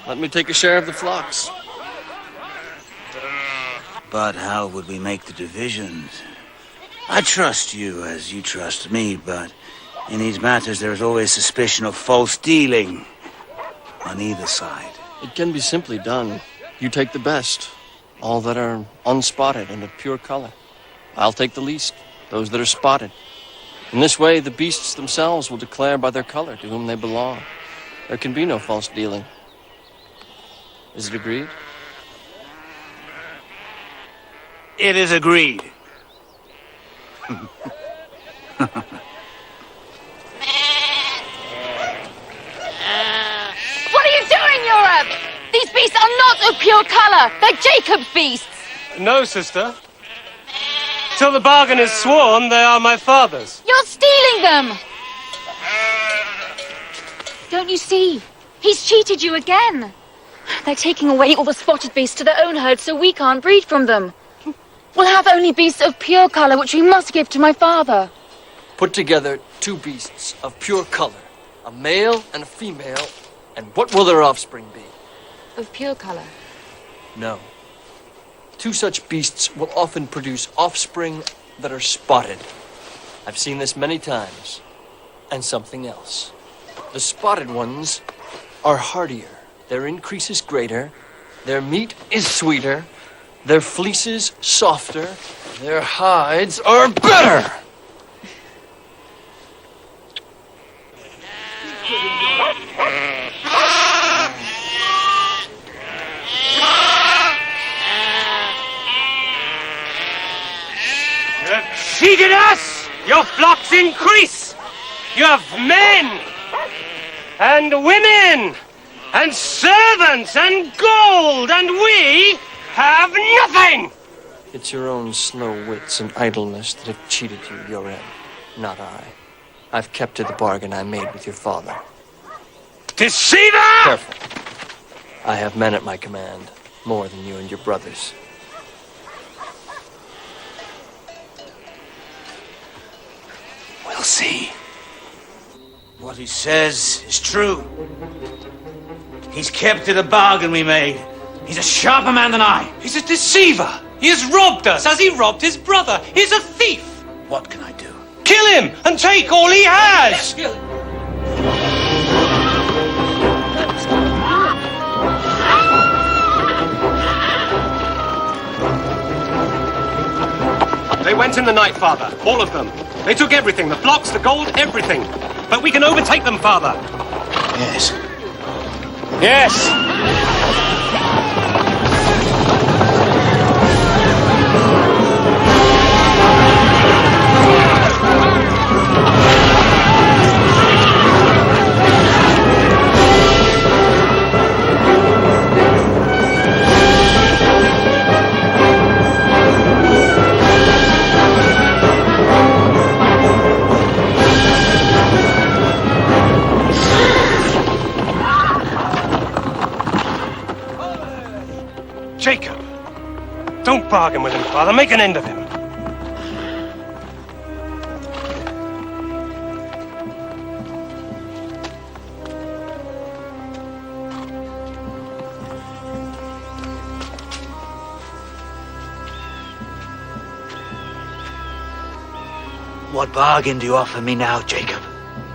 Let me take a share of the flocks. But how would we make the divisions? I trust you as you trust me, but in these matters there is always suspicion of false dealing on either side. It can be simply done. You take the best, all that are unspotted and of pure color. I'll take the least, those that are spotted. In this way, the beasts themselves will declare by their color to whom they belong. There can be no false dealing. Is it agreed? It is agreed. What are you doing, Europe? These beasts are not of pure color. They're Jacob's beasts. No, sister. Till the bargain is sworn, they are my father's. You're stealing them. Don't you see? He's cheated you again. They're taking away all the spotted beasts to their own herd so we can't breed from them. We'll have only beasts of pure color, which we must give to my father. Put together two beasts of pure color, a male and a female, and what will their offspring be? Of pure color? No. Two such beasts will often produce offspring that are spotted. I've seen this many times. And something else. The spotted ones are hardier. Their increase is greater. Their meat is sweeter. Their fleeces softer. Their hides are better. You have cheated us! Your flocks increase! You have men and women and servants and gold, and we have nothing! It's your own slow wits and idleness that have cheated you, Yorem, not I. I've kept to the bargain I made with your father. Deceiver! Careful. I have men at my command, more than you and your brothers. We'll see. What he says is true. He's kept to the bargain we made. He's a sharper man than I. He's a deceiver. He has robbed us as he robbed his brother. He's a thief. What can I do? Kill him and take all he has. Yes, kill him. They went in the night, Father. All of them. They took everything. The flocks, the gold, everything. But we can overtake them, Father. Yes. Yes. Jacob! Don't bargain with him, Father. Make an end of him. What bargain do you offer me now, Jacob?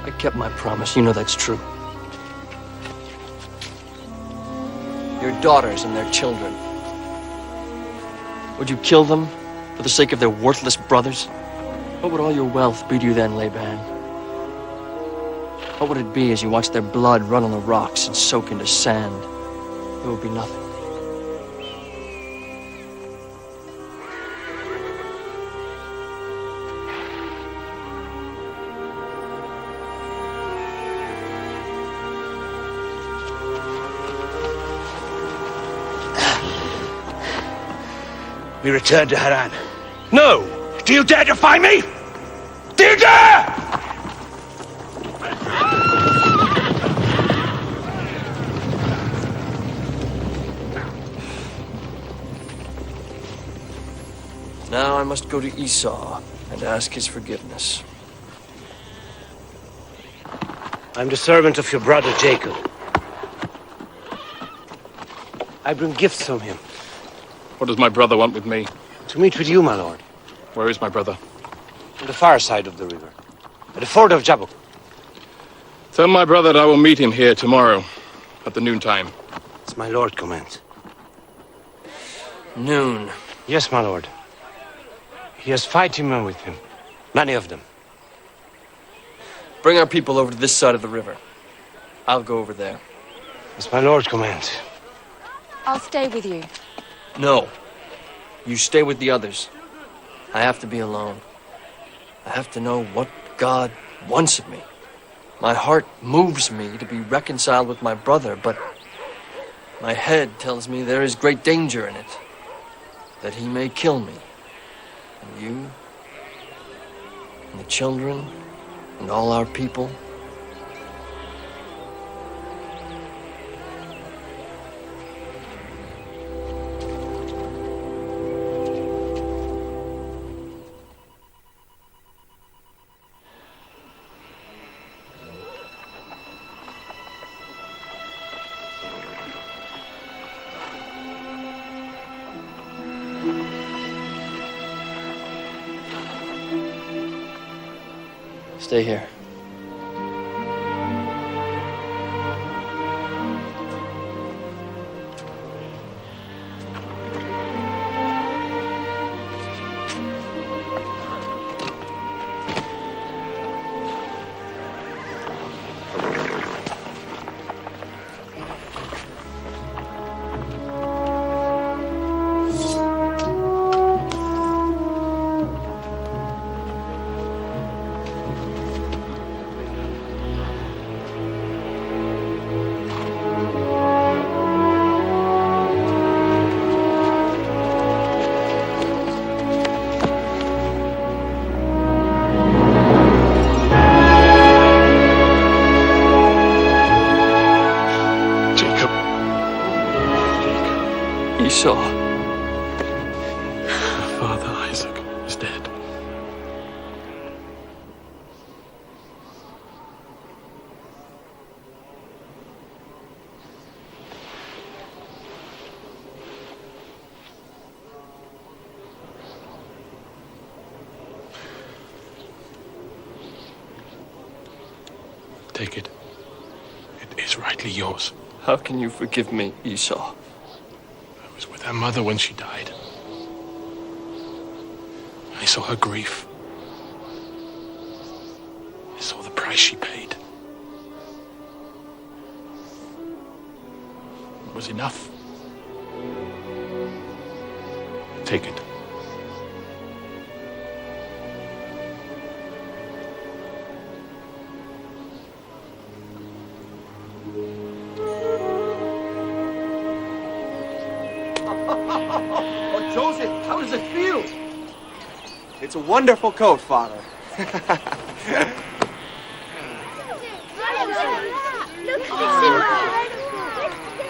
I kept my promise. You know that's true. Your daughters and their children. Would you kill them for the sake of their worthless brothers? What would all your wealth be to you then, Laban? What would it be as you watch their blood run on the rocks and soak into sand? It would be nothing. We return to Haran. No! Do you dare defy me? Do you dare? Now I must go to Esau and ask his forgiveness. I'm the servant of your brother Jacob. I bring gifts from him. What does my brother want with me? To meet with you, my lord. Where is my brother? On the far side of the river. At the ford of Jabbok. Tell my brother that I will meet him here tomorrow at the noontime. It's my lord commands. Noon. Yes, my lord. He has fighting men with him. Many of them. Bring our people over to this side of the river. I'll go over there. It's my lord commands. I'll stay with you. No. You stay with the others. I have to be alone. I have to know what God wants of me. My heart moves me to be reconciled with my brother, but my head tells me there is great danger in it. That he may kill me. And you, and the children, and all our people. Stay here. Esau. Father Isaac is dead. Take it. It is rightly yours. How can you forgive me, Esau? I was with her mother when she died. I saw her grief. I saw the price she paid. It was enough. Take it. Oh, Joseph, how does it feel? It's a wonderful coat, Father.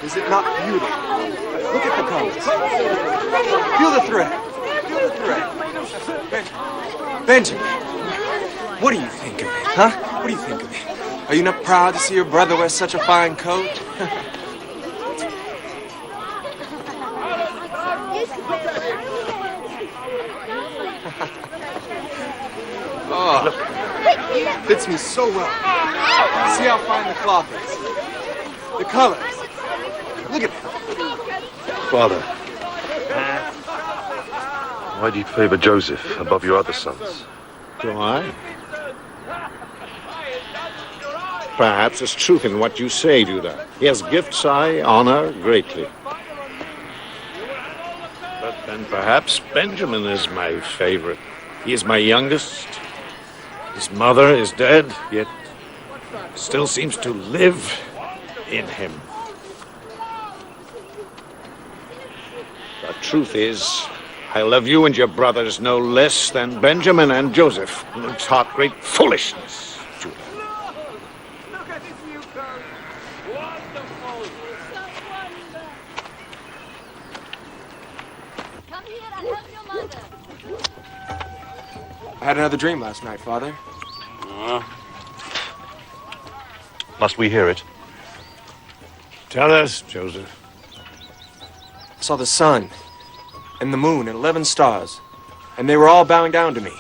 Is it not beautiful? Look at the colors. Feel the thread. Feel the thread. Benjamin, what do you think of it, huh? What do you think of it? Are you not proud to see your brother wear such a fine coat? Oh, fits me so well. See how fine the cloth is. The colors. Look at them. Father, why do you favor Joseph above your other sons? Do I? Perhaps there's truth in what you say, Judah. He has gifts I honor greatly. But then perhaps Benjamin is my favorite. He is my youngest. His mother is dead, yet still seems to live in him. The truth is, I love you and your brothers no less than Benjamin and Joseph, who taught great foolishness, Judah. I had another dream last night, Father. Must we hear it? Tell us, Joseph. I saw the sun and the moon and 11 stars, and they were all bowing down to me.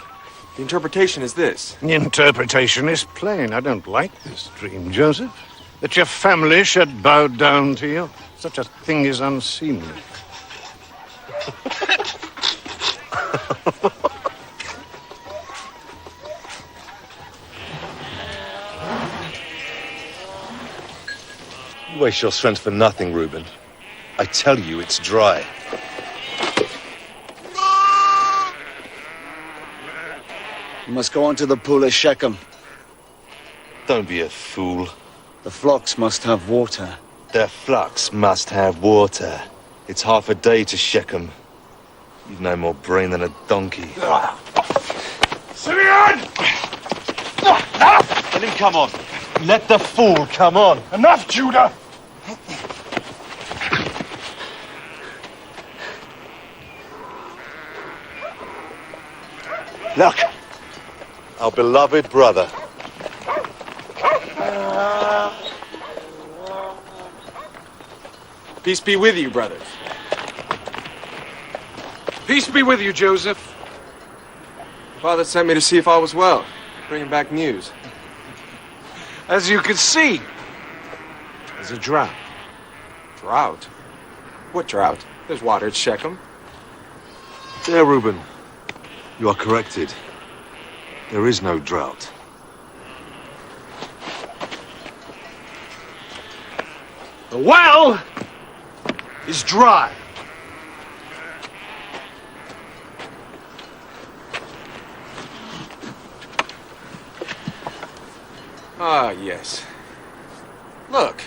The interpretation is this. The interpretation is plain. I don't like this dream, Joseph. That your family should bow down to you. Such a thing is unseemly. You waste your strength for nothing, Reuben. I tell you, it's dry. You must go on to the pool of Shechem. Don't be a fool. The flocks must have water. Their flocks must have water. It's half a day to Shechem. You've no more brain than a donkey. Simeon! Let him come on. Let the fool come on. Enough, Judah! Look, our beloved brother. Peace be with you, brothers. Peace be with you, Joseph. Father sent me to see if I was well, bringing back news. As you can see, there's a drought. Drought? What drought? There's water at Shechem. There, Reuben. You are corrected. There is no drought. The well is dry. Ah, yes. Look,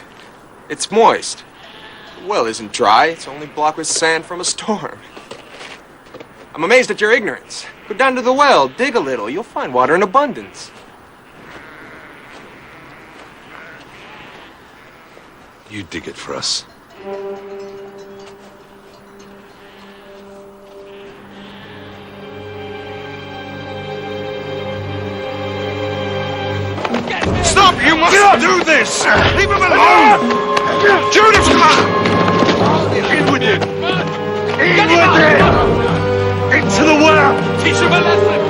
it's moist. The well isn't dry, it's only blocked with sand from a storm. I'm amazed at your ignorance. Go down to the well, dig a little, you'll find water in abundance. You dig it for us. Stop! You must do this! Leave him alone! Judas, come on! In with it! In with it! Into the well! Teach him a lesson!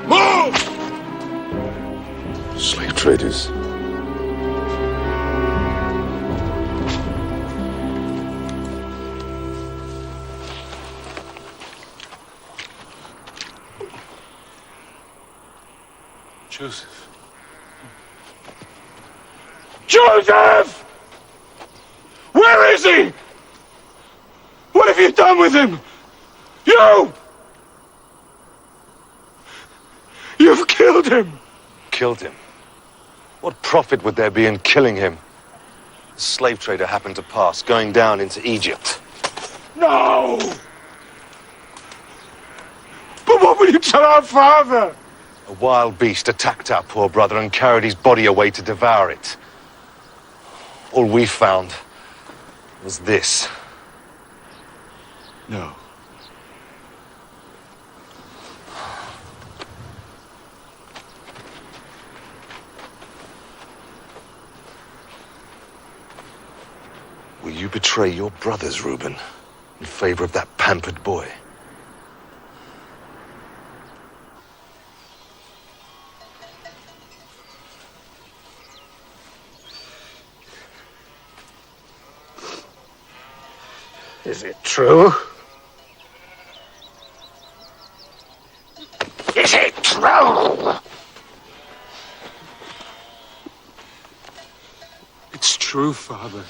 Move! Slave traders. Joseph. Joseph! Where is he? What have you done with him? You! You've killed him! Killed him? What profit would there be in killing him? A slave trader happened to pass, going down into Egypt. No! But what will you tell our father? A wild beast attacked our poor brother and carried his body away to devour it. All we found was this. No. Will you betray your brothers, Reuben, in favor of that pampered boy? Is it true? Is it true? It's true, Father.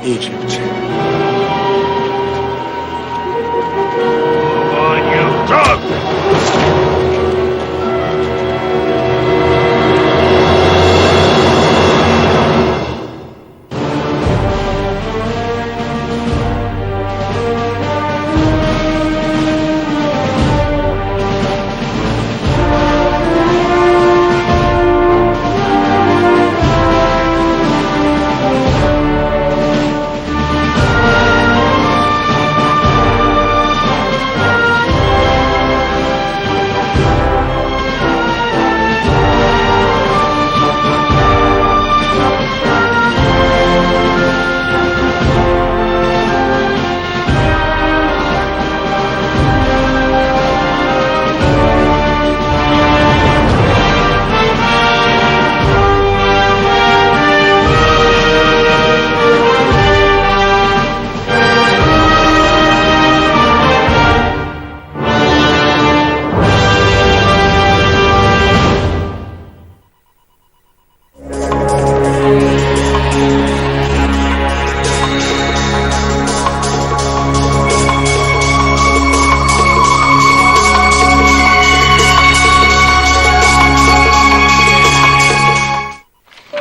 Egypt. On, you dog!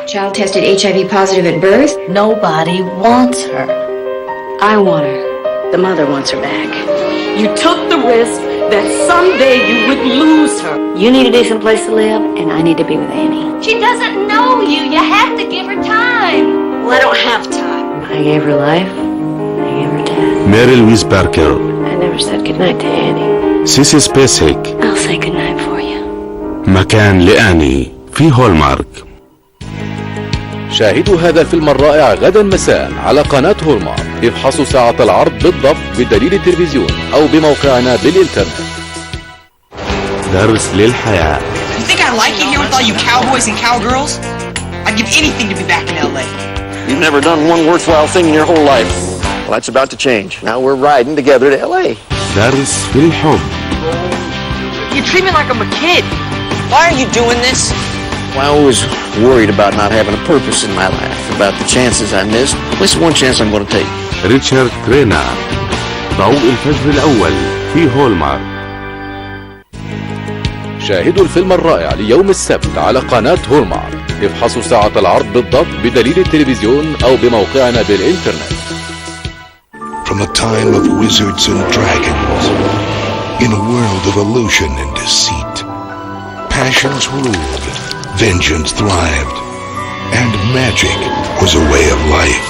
Child tested HIV positive at birth. Nobody wants her. I want her. The mother wants her back. You took the risk that someday you would lose her. You need a decent place to live, and I need to be with Annie. She doesn't know you. You have to give her time. Well, I don't have time. I gave her life. I gave her death. ماري لويس باركر. I never said goodnight to Annie. سيسي سبيسيك. I'll say goodnight for you. مكان لآني في هولمارك. شاهدوا هذا الفيلم الرائع غدا مساء على قناة هولمارك. افحصوا ساعة العرض بالضبط بدليل التلفزيون أو بموقعنا بالإنترنت. درس للحياة. You think I like it here with all you cowboys and cowgirls? I'd give anything to be back in LA. You've never done one worthwhile thing in your whole life. Well, that's about to change. Now we're riding together to LA. درس في الحب. You treat me like I'm a kid. Why are you doing this? Well, I was worried about not having a purpose in my life, about the chances I missed. This is one chance I'm going to take. ريتشارد كرينا. ضوء الفجر الأول في هولمارك. شاهدوا الفيلم الرائع ليوم السبت على قناة هولمارك. افحصوا ساعة العرض بالضبط بدليل التلفزيون أو بموقعنا بالإنترنت. From a time of wizards and dragons, in a world of illusion and deceit, passions ruled, vengeance thrived, and magic was a way of life.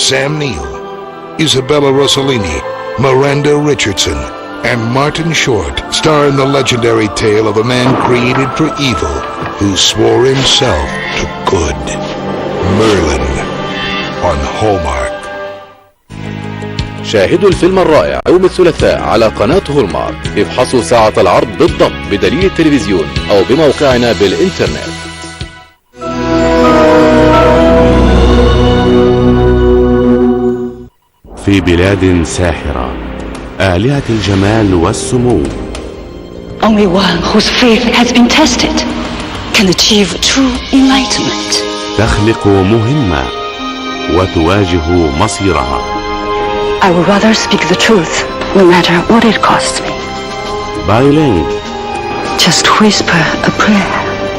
Sam Neill, Isabella Rossellini, Miranda Richardson, and Martin Short star in the legendary tale of a man created for evil who swore himself to good. Merlin on Hallmark. شاهدوا الفيلم الرائع يوم الثلاثاء على قناة هولمارك. افحصوا ساعة العرض بالضبط بدليل التلفزيون أو بموقعنا بالإنترنت. في في بلاد ساحرة، آلهة الجمال والسمو. Only one whose faith has been tested can achieve true enlightenment. تخلق مهمة وتواجه مصيرها. I would rather speak the truth, no matter what it costs me. بايلين. Just whisper a prayer.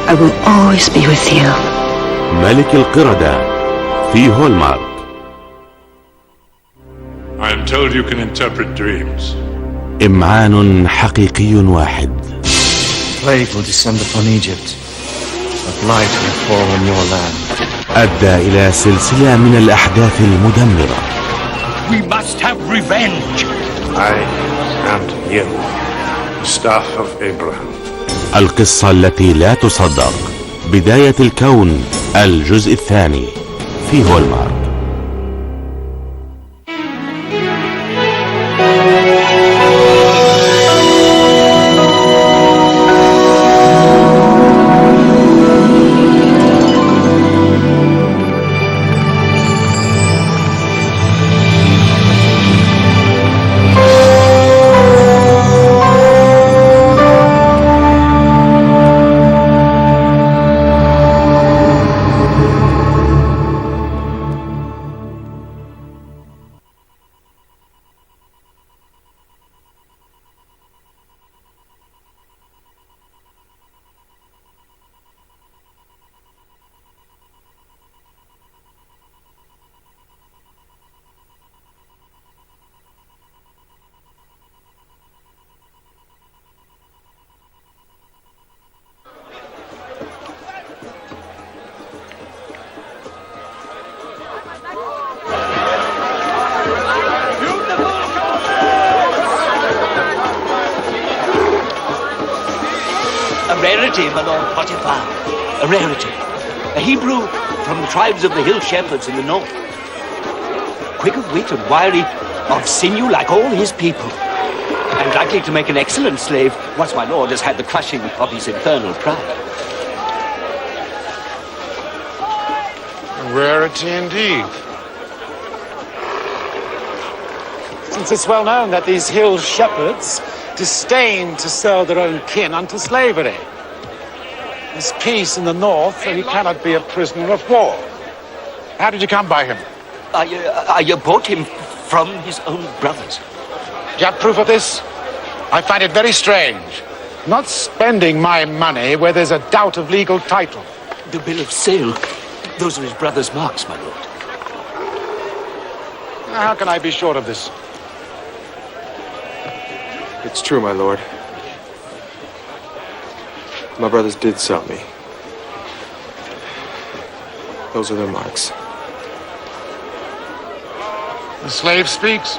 I will always be with you. ملك القردة في هولمارك. I am told you can interpret dreams. إمعان حقيقي واحد. Plague will descend upon Egypt, but light will fall on your land. أدى إلى سلسلة من الأحداث المدمرة. We must have revenge. I am you, the staff of Abraham. القصة التي لا تصدق، بداية الكون الجزء الثاني في هولمارك. A rarity, my Lord Potiphar. A rarity. A Hebrew from the tribes of the hill shepherds in the north. Quick of wit and wiry, of sinew like all his people. And likely to make an excellent slave once my lord has had the crushing of his infernal pride. A rarity indeed. Since it's well known that these hill shepherds disdain to sell their own kin unto slavery. There's peace in the north, and he cannot be a prisoner of war. How did you come by him? I bought him from his own brothers. Do you have proof of this? I find it very strange. Not spending my money where there's a doubt of legal title. The bill of sale. Those are his brother's marks, my lord. How can I be sure of this? It's true, my lord. My brothers did sell me. Those are their marks. The slave speaks.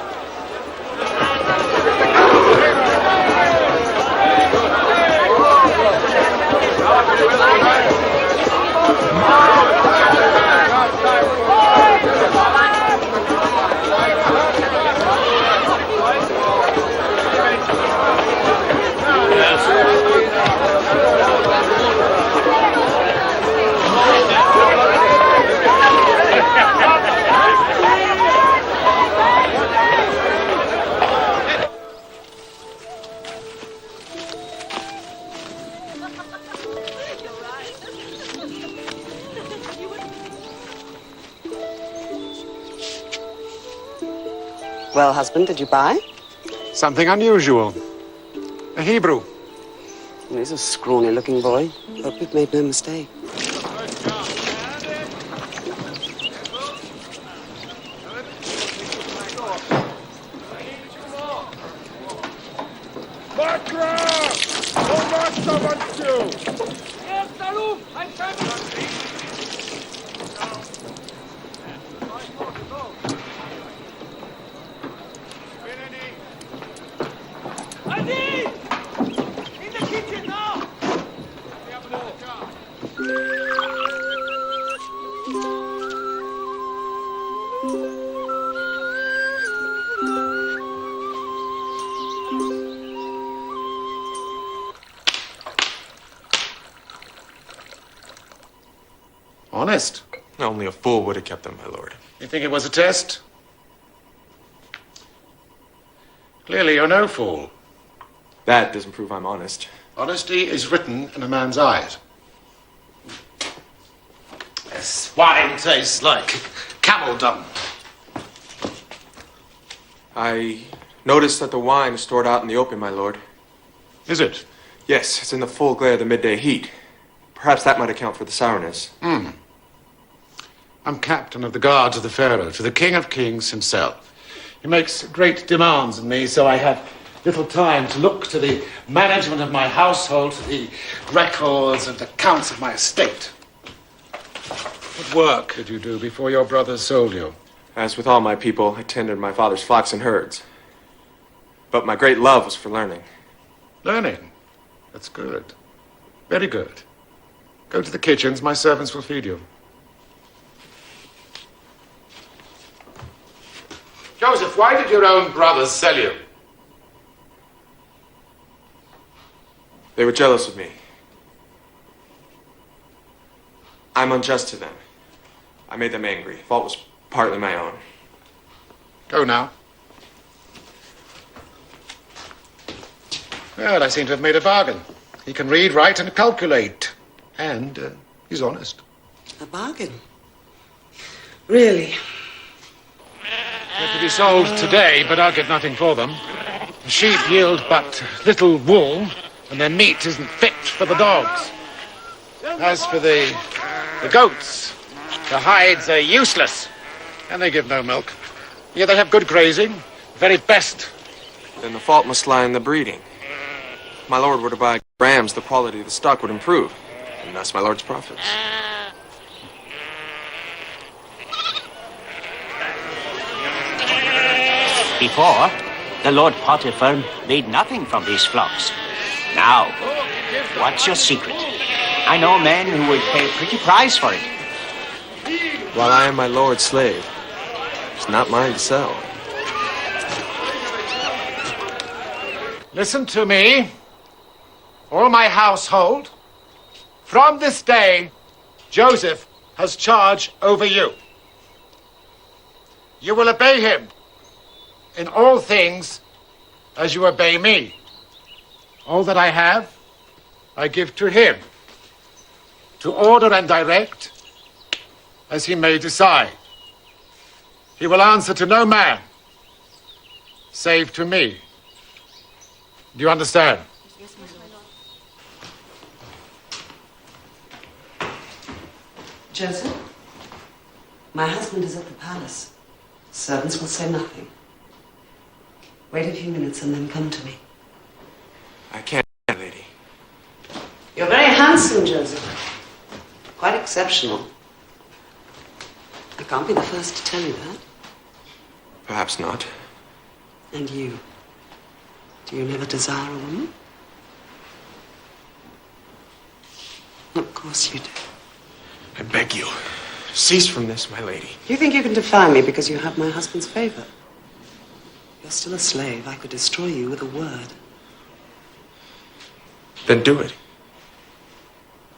Well, husband, did you buy? Something unusual. A Hebrew. He's a scrawny-looking boy. Hope we've made no mistake. Honest? Only a fool would have kept them, my lord. You think it was a test? Clearly you're no fool. That doesn't prove I'm honest. Honesty is written in a man's eyes. This wine tastes like camel dung. I noticed that the wine is stored out in the open, my lord. Is it? Yes, it's in the full glare of the midday heat. Perhaps that might account for the sourness. I'm captain of the guards of the Pharaoh, to the King of Kings himself. He makes great demands on me, so I have little time to look to the management of my household, to the records and accounts of my estate. What work did you do before your brothers sold you? As with all my people, I tended my father's flocks and herds. But my great love was for learning. Learning? That's good. Very good. Go to the kitchens, my servants will feed you. Joseph, why did your own brothers sell you? They were jealous of me. I'm unjust to them. I made them angry. Fault was partly my own. Go now. Well, I seem to have made a bargain. He can read, write, and calculate. And he's honest. A bargain? Really? They're to be sold today, but I'll get nothing for them. The sheep yield but little wool, and their meat isn't fit for the dogs. As for the goats, the hides are useless, and they give no milk. Yet they have good grazing, the very best. Then the fault must lie in the breeding. If my lord were to buy rams, the quality of the stock would improve, and thus my lord's profits. Before, the Lord Potiphar made nothing from these flocks. Now, what's your secret? I know men who would pay a pretty price for it. While I am my lord's slave, it's not mine to sell. Listen to me, all my household. From this day, Joseph has charge over you. You will obey him in all things as you obey me. All that I have, I give to him, to order and direct as he may decide. He will answer to no man, save to me. Do you understand? Yes, my lord. Joseph, my husband is at the palace. Servants will say nothing. Wait a few minutes and then come to me. I can't, lady. You're very handsome, Joseph. Quite exceptional. I can't be the first to tell you that. Perhaps not. And you? Do you never desire a woman? Of course you do. I beg you, cease from this, my lady. You think you can defy me because you have my husband's favor? You're still a slave. I could destroy you with a word. Then do it.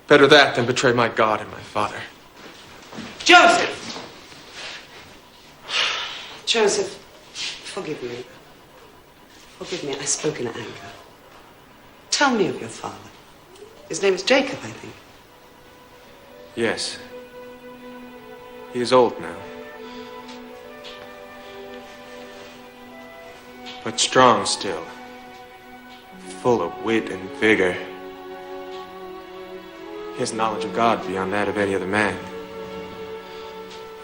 Better that than betray my God and my father. Joseph! Joseph, forgive me. Forgive me, I spoke in anger. Tell me of your father. His name is Jacob, I think. Yes. He is old now. But strong still. Full of wit and vigor. He has knowledge of God beyond that of any other man.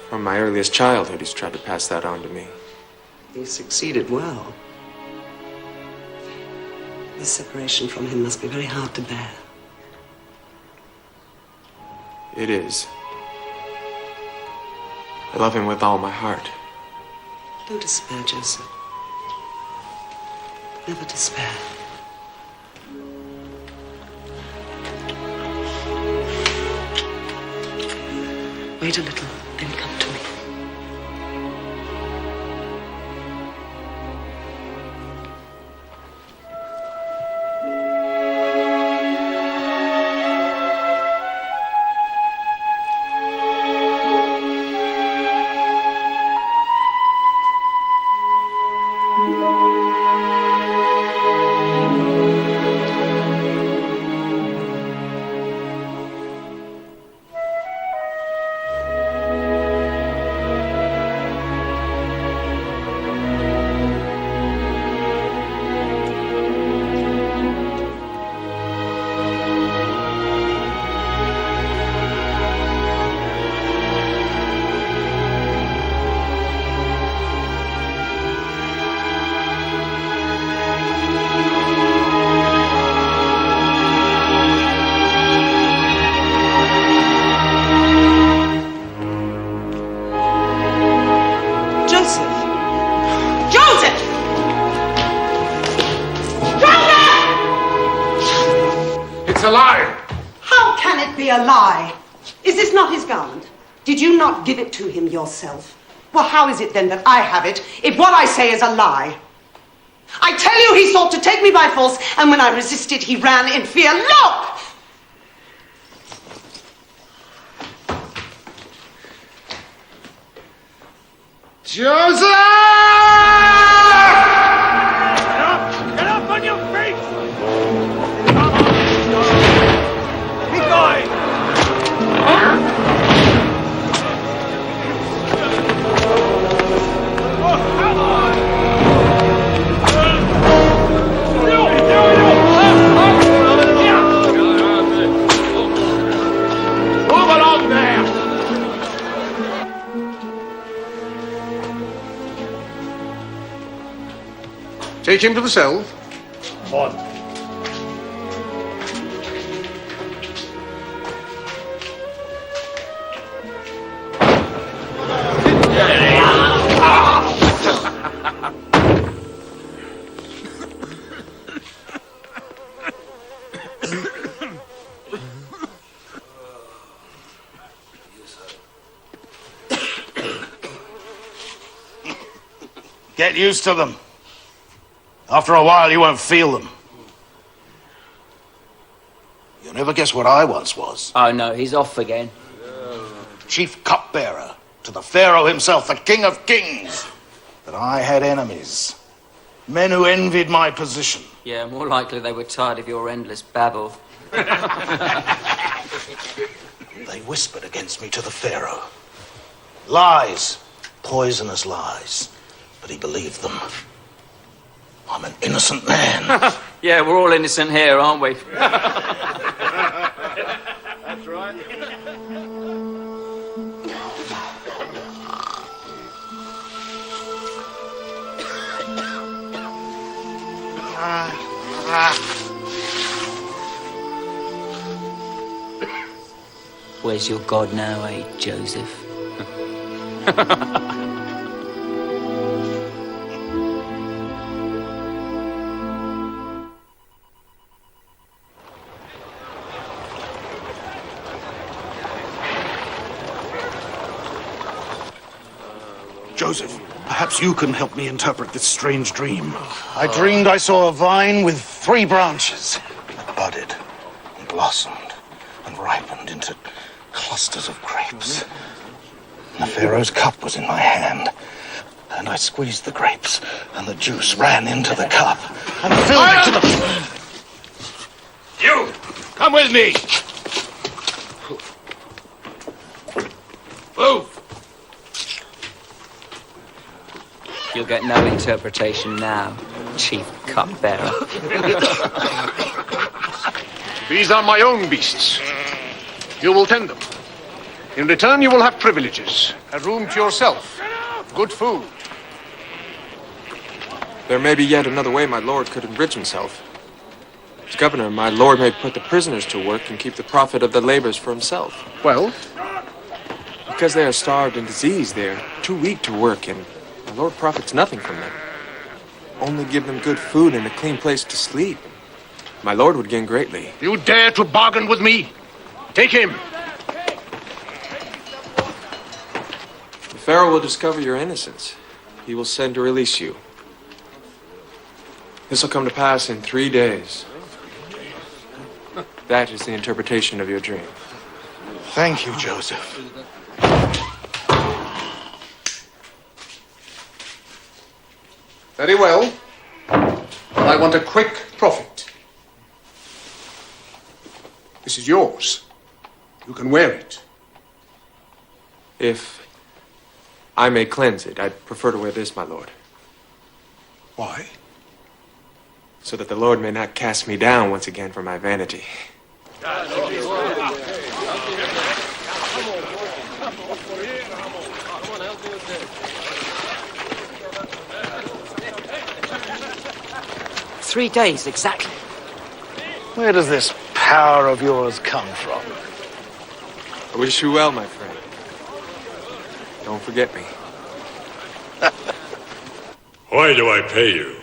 From my earliest childhood, he's tried to pass that on to me. He succeeded well. This separation from him must be very hard to bear. It is. I love him with all my heart. Don't despair, Joseph. Never despair. Wait a little, then come to me. How can it be a lie? Is this not his garment? Did you not give it to him yourself? Well, how is it then that I have it if what I say is a lie? I tell you, he sought to take me by force, and when I resisted, he ran in fear. Look! Joseph! Get up on your feet! Keep going! Move along there! Take him to the cell. On. Get used to them. After a while, you won't feel them. You'll never guess what I once was. Oh, no, he's off again. Chief cupbearer to the Pharaoh himself, the King of Kings. But I had enemies. Men who envied my position. Yeah, more likely they were tired of your endless babble. They whispered against me to the Pharaoh. Lies. Poisonous lies. But he believed them. I'm an innocent man. Yeah, we're all innocent here, aren't we? That's right. Where's your God now, eh, Joseph? Joseph, perhaps you can help me interpret this strange dream. I dreamed I saw a vine with 3 branches. It budded and blossomed and ripened into clusters of grapes. The Pharaoh's cup was in my hand, and I squeezed the grapes, and the juice ran into the cup and filled it to the... You! Come with me! Move! You'll get no interpretation now, Chief Cupbearer. These are my own beasts. You will tend them. In return, you will have privileges. A room to yourself. Good food. There may be yet another way my lord could enrich himself. As governor, my lord may put the prisoners to work and keep the profit of their labors for himself. Well? Because they are starved and diseased, they are too weak to work, and my lord profits nothing from them. Only give them good food and a clean place to sleep. My lord would gain greatly. You dare to bargain with me? Take him. The Pharaoh will discover your innocence. He will send to release you. This will come to pass in 3 days. That is the interpretation of your dream. Thank you, Joseph. Very well. But I want a quick profit. This is yours. You can wear it. If I may cleanse it, I'd prefer to wear this, my lord. Why? So that the Lord may not cast me down once again for my vanity. Three days, exactly. Where does this power of yours come from? I wish you well, my friend. Don't forget me. Why do I pay you?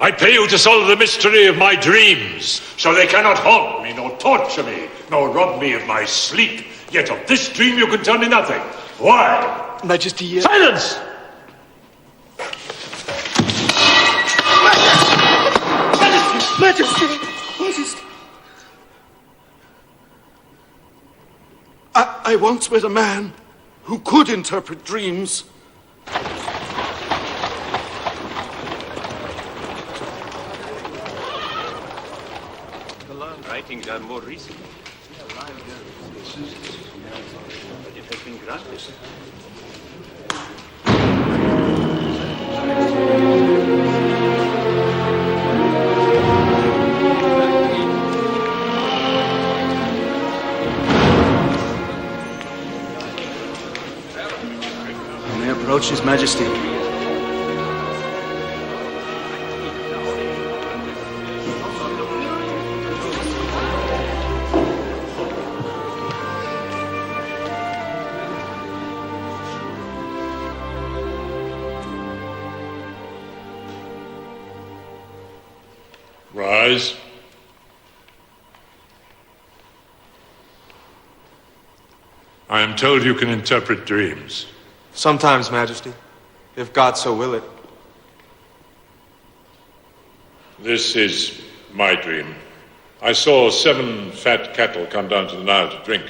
I pay you to solve the mystery of my dreams, so they cannot haunt me, nor torture me, nor rob me of my sleep. Yet of this dream you can tell me nothing. Why? Majesty, Silence! Majesty! I once met a man who could interpret dreams. The land writings are more recent. But it has been granted. Approach His Majesty. Rise. I am told you can interpret dreams. Sometimes, Majesty, if God so will it. This is my dream. I saw 7 fat cattle come down to the Nile to drink.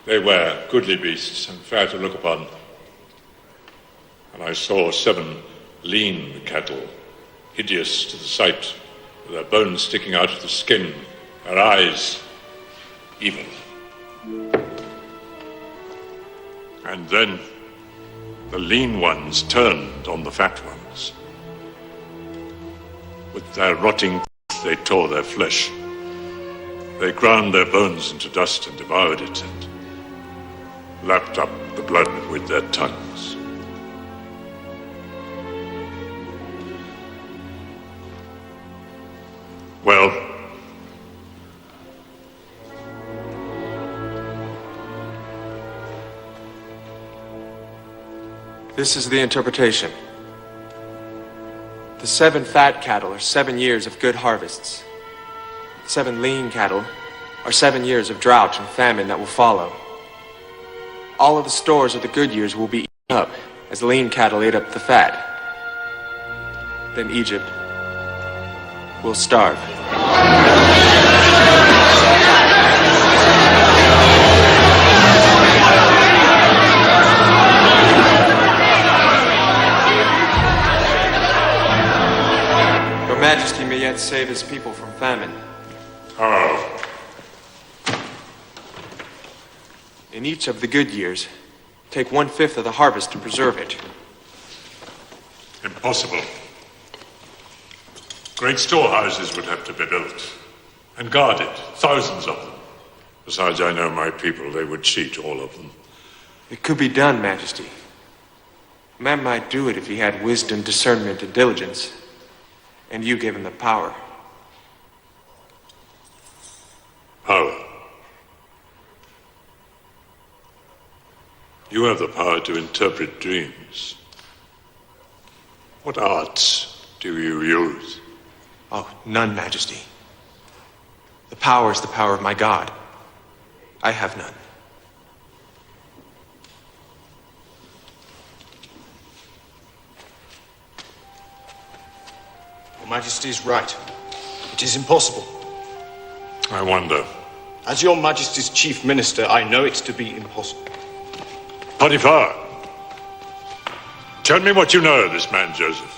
They were goodly beasts and fair to look upon. And I saw 7 lean cattle, hideous to the sight, with their bones sticking out of the skin, their eyes evil. And then the lean ones turned on the fat ones. With their rotting teeth, they tore their flesh. They ground their bones into dust and devoured it, and lapped up the blood with their tongues. Well, this is the interpretation. The 7 fat cattle are 7 years of good harvests. 7 lean cattle are 7 years of drought and famine that will follow. All of the stores of the good years will be eaten up as the lean cattle ate up the fat. Then Egypt will starve. Your Majesty may yet save his people from famine. how? In each of the good years, take 1/5 of the harvest to preserve it. Impossible. Great storehouses would have to be built and guarded, thousands of them. Besides, I know my people, they would cheat all of them. It could be done, Majesty. A man might do it if he had wisdom, discernment, and diligence, and you gave him the power. Power. You have the power to interpret dreams. What arts do you use? Oh, none, Majesty. The power is the power of my God. I have none. Your Majesty is right. It is impossible. I wonder. As Your Majesty's chief minister, I know it to be impossible. Potiphar, tell me what you know of this man, Joseph.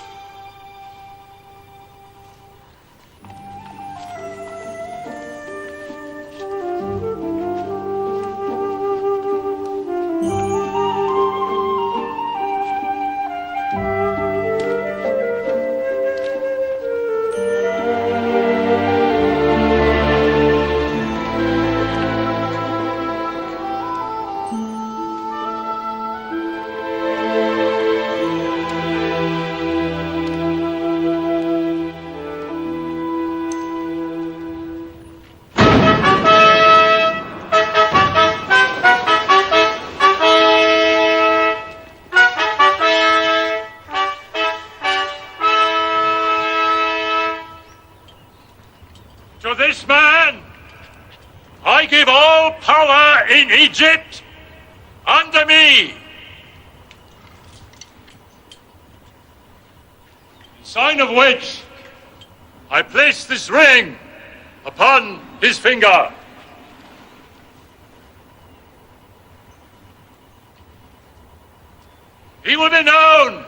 I give all power in Egypt unto me. In sign of which I place this ring upon his finger. He will be known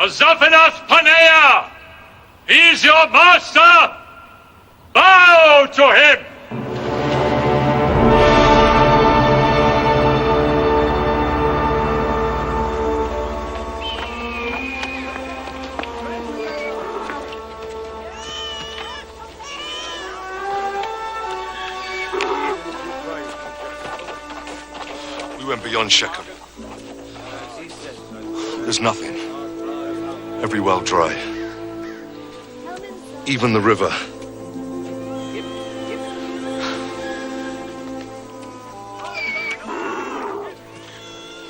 as Zaphenath-Paneah. He is your master. Bow to him. We went beyond Shechem. There's nothing. Every well dry. Even the river.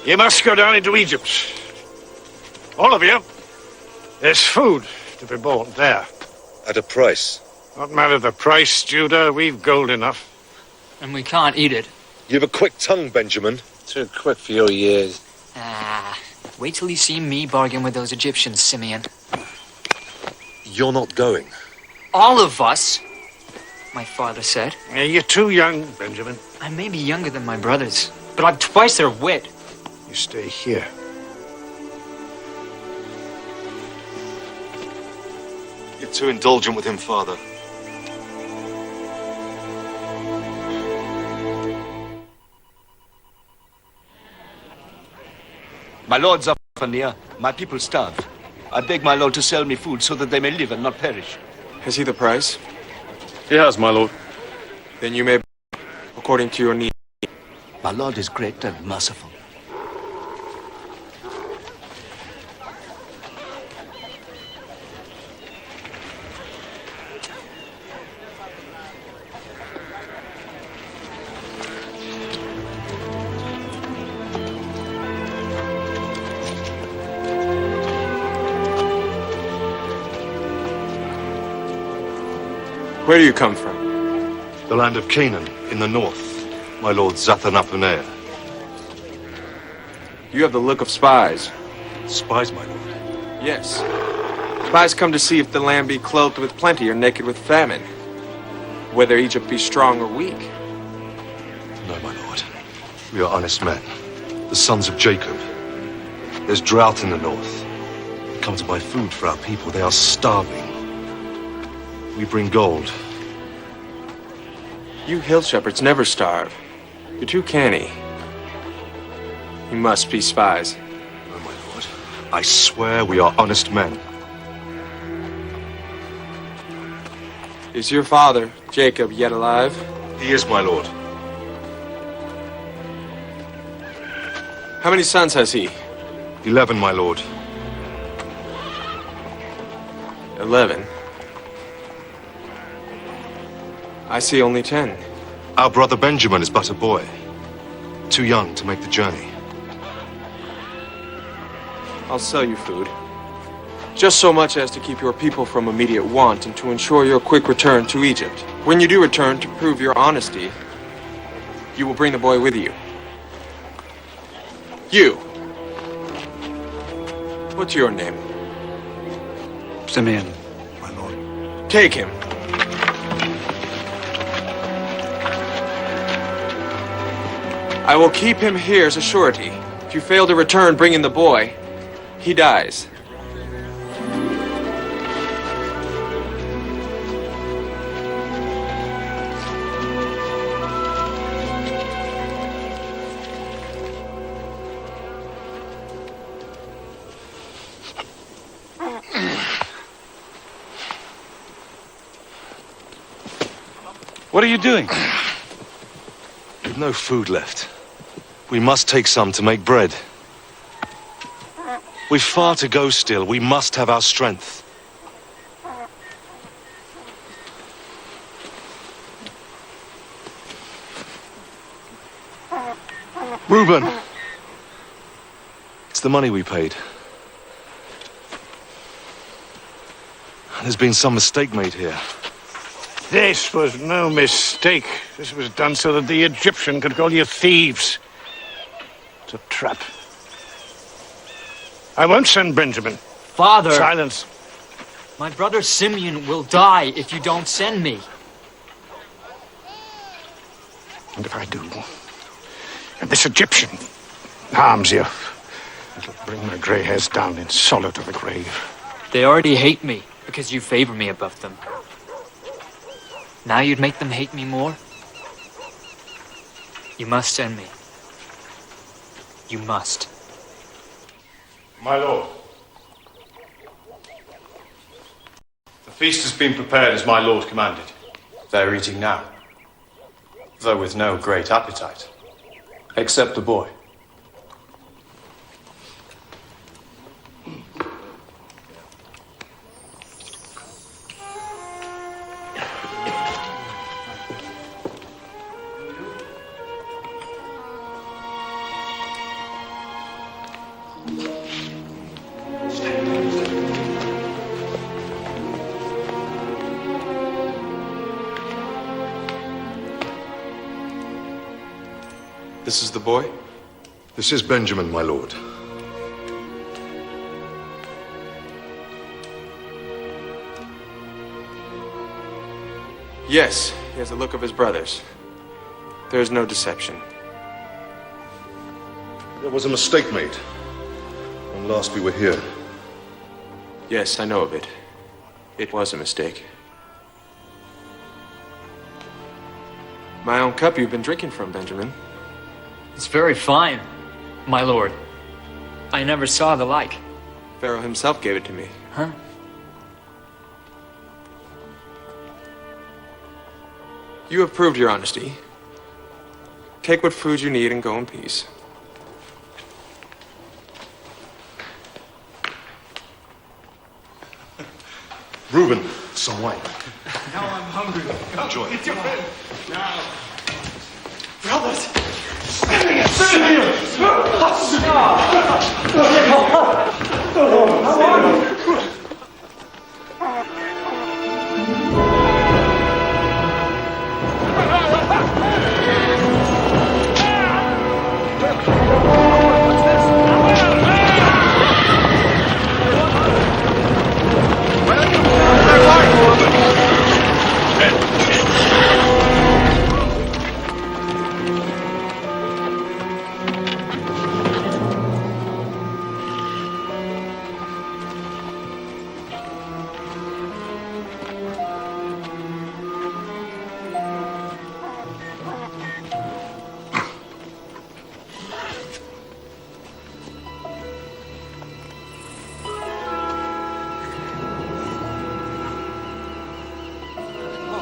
You must go down into Egypt. All of you. There's food to be bought there. At a price. What matter the price, Judah? We've gold enough. And we can't eat it. You have a quick tongue, Benjamin. Too quick for your years. Wait till you see me bargain with those Egyptians, Simeon. You're not going. All of us, my father said. You're too young, Benjamin. I may be younger than my brothers, but I've twice their wit. You stay here. You're too indulgent with him, Father. My lord Zaphenath, my people starve. I beg my lord to sell me food so that they may live and not perish. Has he the price? He has, my lord. Then you may, according to your need. My lord is great and merciful. Where do you come from? The land of Canaan, in the north, my lord Zaphenath-Paneah. You have the look of spies. Spies, my lord? Yes. Spies come to see if the land be clothed with plenty or naked with famine. Whether Egypt be strong or weak. No, my lord. We are honest men. The sons of Jacob. There's drought in the north. We come to buy food for our people. They are starving. We bring gold. You hill shepherds never starve. You're too canny. You must be spies. No, my lord. I swear we are honest men. Is your father, Jacob, yet alive? He is, my lord. How many sons has he? 11, my lord. 11? I see only 10. Our brother Benjamin is but a boy. Too young to make the journey. I'll sell you food. Just so much as to keep your people from immediate want and to ensure your quick return to Egypt. When you do return, to prove your honesty, you will bring the boy with you. You. What's your name? Simeon, my lord. Take him. I will keep him here as a surety. If you fail to return bringing the boy, he dies. What are you doing? We've no food left. We must take some to make bread. We've far to go still. We must have our strength. Reuben! It's the money we paid. There's been some mistake made here. This was no mistake. This was done so that the Egyptian could call you thieves. It's a trap. I won't send Benjamin. Father! Silence. My brother Simeon will die if you don't send me. And if I do, and this Egyptian harms you, it'll bring my grey hairs down in sorrow to the grave. They already hate me because you favor me above them. Now you'd make them hate me more? You must send me. You must. My lord. The feast has been prepared as my lord commanded. They're eating now, though with no great appetite, except the boy. This is the boy? This is Benjamin, my lord. Yes, he has the look of his brothers. There is no deception. There was a mistake made when last we were here. Yes, I know of it. It was a mistake. My own cup you've been drinking from, Benjamin. It's very fine, my lord. I never saw the like. Pharaoh himself gave it to me. Huh? You have proved your honesty. Take what food you need and go in peace. Reuben, some wine. Now I'm hungry. Enjoy. Get your friend. Now. Brothers!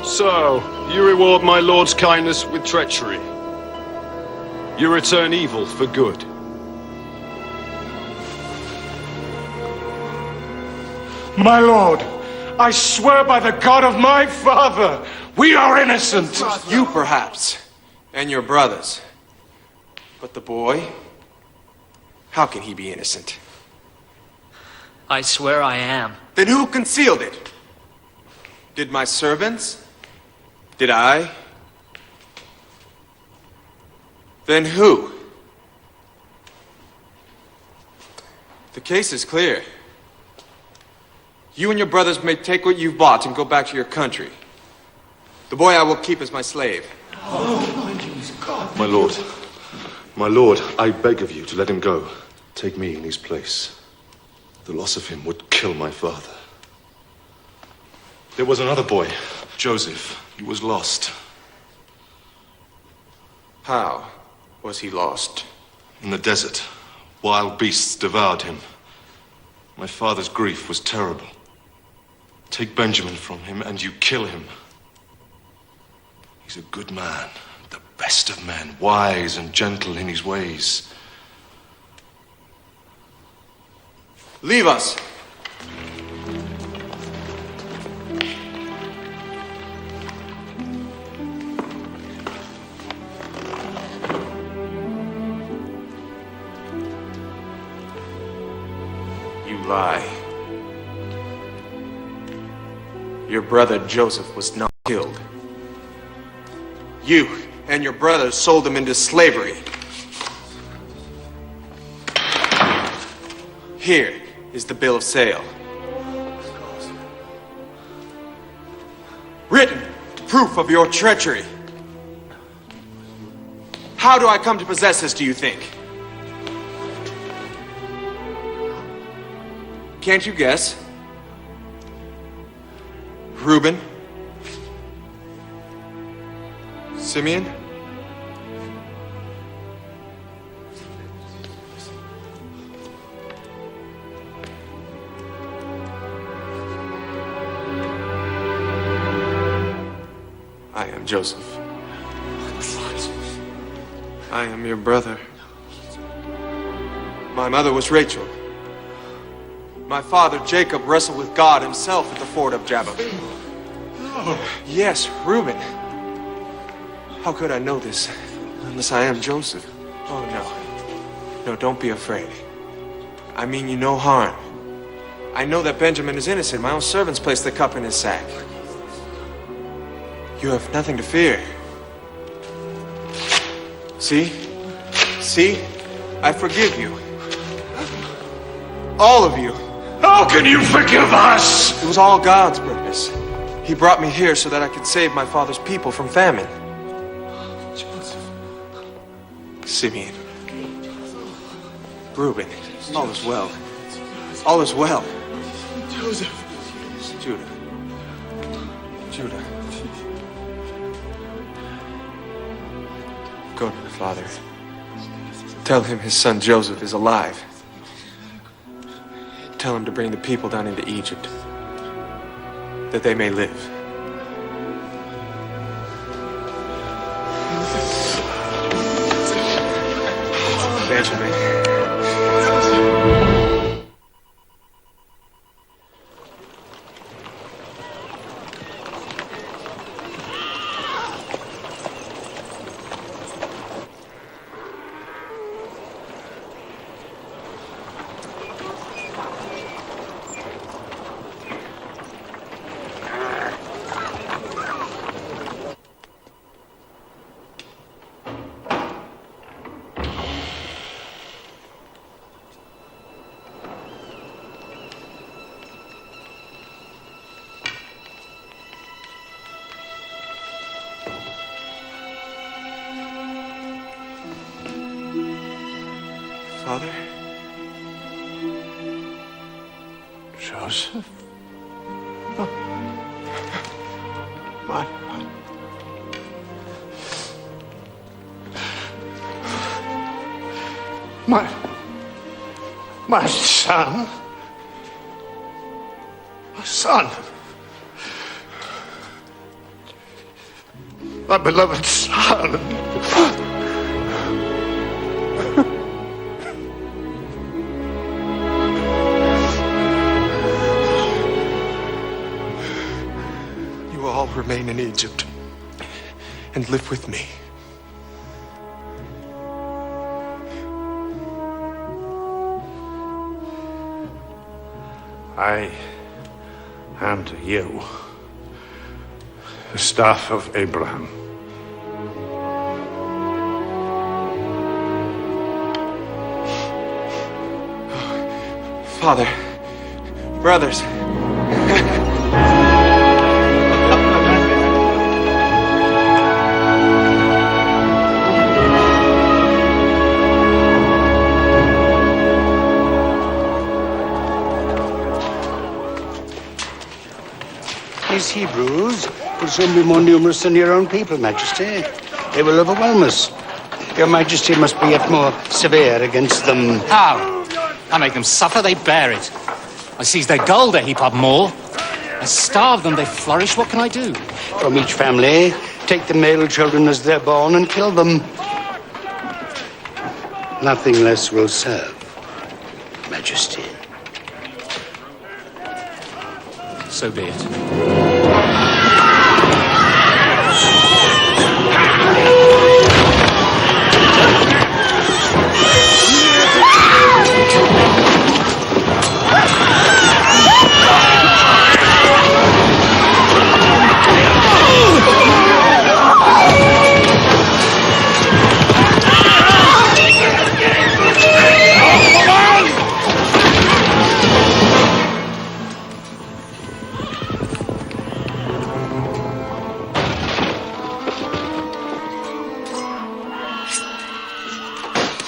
So, you reward my lord's kindness with treachery. You return evil for good. My lord, I swear by the God of my father, we are innocent. You, perhaps, and your brothers. But the boy, how can he be innocent? I swear I am. Then who concealed it? Did my servants? Did I? Then who? The case is clear. You and your brothers may take what you've bought and go back to your country. The boy I will keep as my slave. My lord, I beg of you to let him go. Take me in his place. The loss of him would kill my father. There was another boy, Joseph. He was lost. How was he lost? In the desert. Wild beasts devoured him. My father's grief was terrible. Take Benjamin from him and you kill him. He's a good man, the best of men, wise and gentle in his ways. Leave us! You lie. Your brother Joseph was not killed. You and your brothers sold them into slavery. Here is the bill of sale. Written proof of your treachery. How do I come to possess this, do you think? Can't you guess? Reuben? Simeon? I am Joseph. I am your brother. My mother was Rachel. My father, Jacob, wrestled with God himself at the ford of Jabbok. Yes, Reuben. How could I know this unless I am Joseph? Oh, no. No, don't be afraid. I mean you no harm. I know that Benjamin is innocent. My own servants placed the cup in his sack. You have nothing to fear. See? See? I forgive you. All of you. How can you forgive us? It was all God's purpose. He brought me here so that I could save my father's people from famine. Simeon. Reuben. All is well. All is well. Joseph. Judah. Judah. Go to the father. Tell him his son Joseph is alive. Tell him to bring the people down into Egypt, that they may live. Benjamin. Father? Joseph? My son? My son? My beloved son? Remain in Egypt and live with me. I am to you the staff of Abraham. Father, brothers. These Hebrews will soon be more numerous than your own people, Majesty. They will overwhelm us. Your Majesty must be yet more severe against them. How? I make them suffer, they bear it. I seize their gold, they heap up more. I starve them, they flourish. What can I do? From each family, take the male children as they're born and kill them. Nothing less will serve, Majesty. So be it.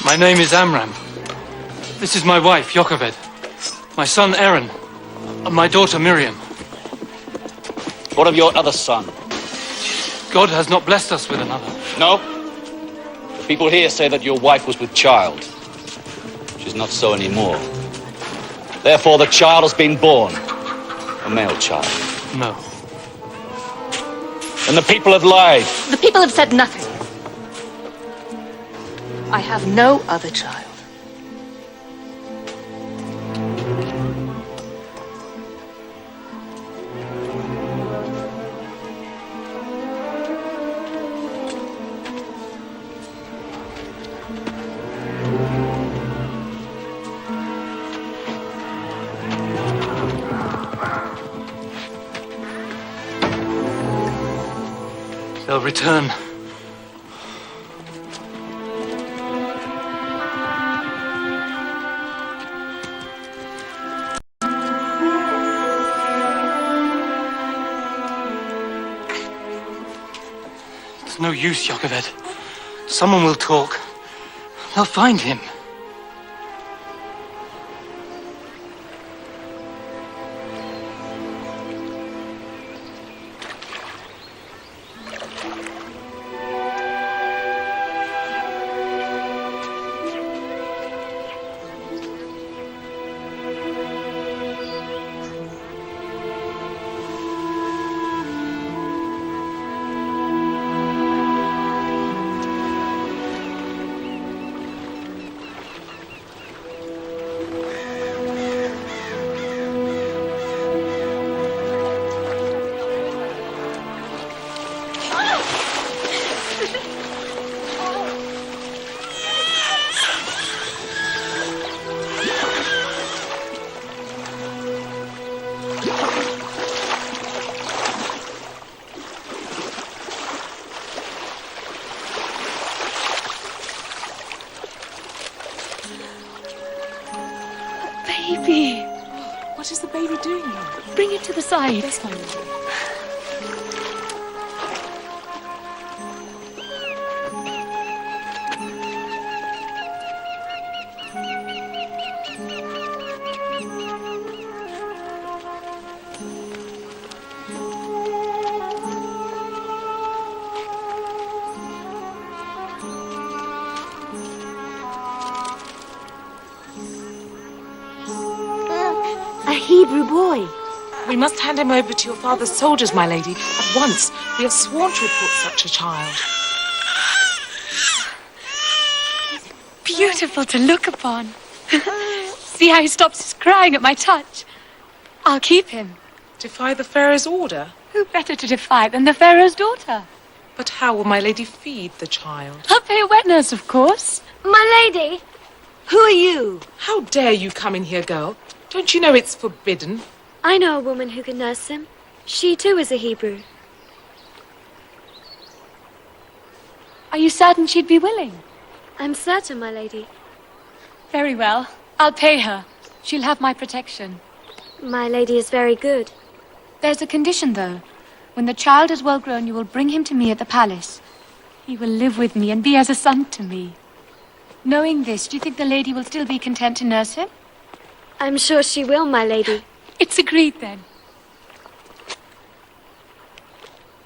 My name is Amram. This is my wife, Jochebed. My son, Aaron. And my daughter, Miriam. What of your other son? God has not blessed us with another. No? The people here say that your wife was with child. Which is not so anymore. Therefore, the child has been born. A male child. No. And the people have lied. The people have said nothing. I have no other child. They'll return. It's no use, Jochebed. Someone will talk. They'll find him. Baby. What is the baby doing here? Bring it to the side. Yes, my lady. Hebrew boy. We must hand him over to your father's soldiers, my lady, at once. We are sworn to report such a child. Beautiful to look upon. See how he stops his crying at my touch. I'll keep him. Defy the Pharaoh's order? Who better to defy than the Pharaoh's daughter? But how will my lady feed the child? I'll pay a wet nurse, of course. My lady, who are you? How dare you come in here, girl? Don't you know it's forbidden? I know a woman who can nurse him. She too is a Hebrew. Are you certain she'd be willing? I'm certain, my lady. Very well. I'll pay her. She'll have my protection. My lady is very good. There's a condition, though. When the child is well grown, you will bring him to me at the palace. He will live with me and be as a son to me. Knowing this, do you think the lady will still be content to nurse him? I'm sure she will, my lady. It's agreed, then.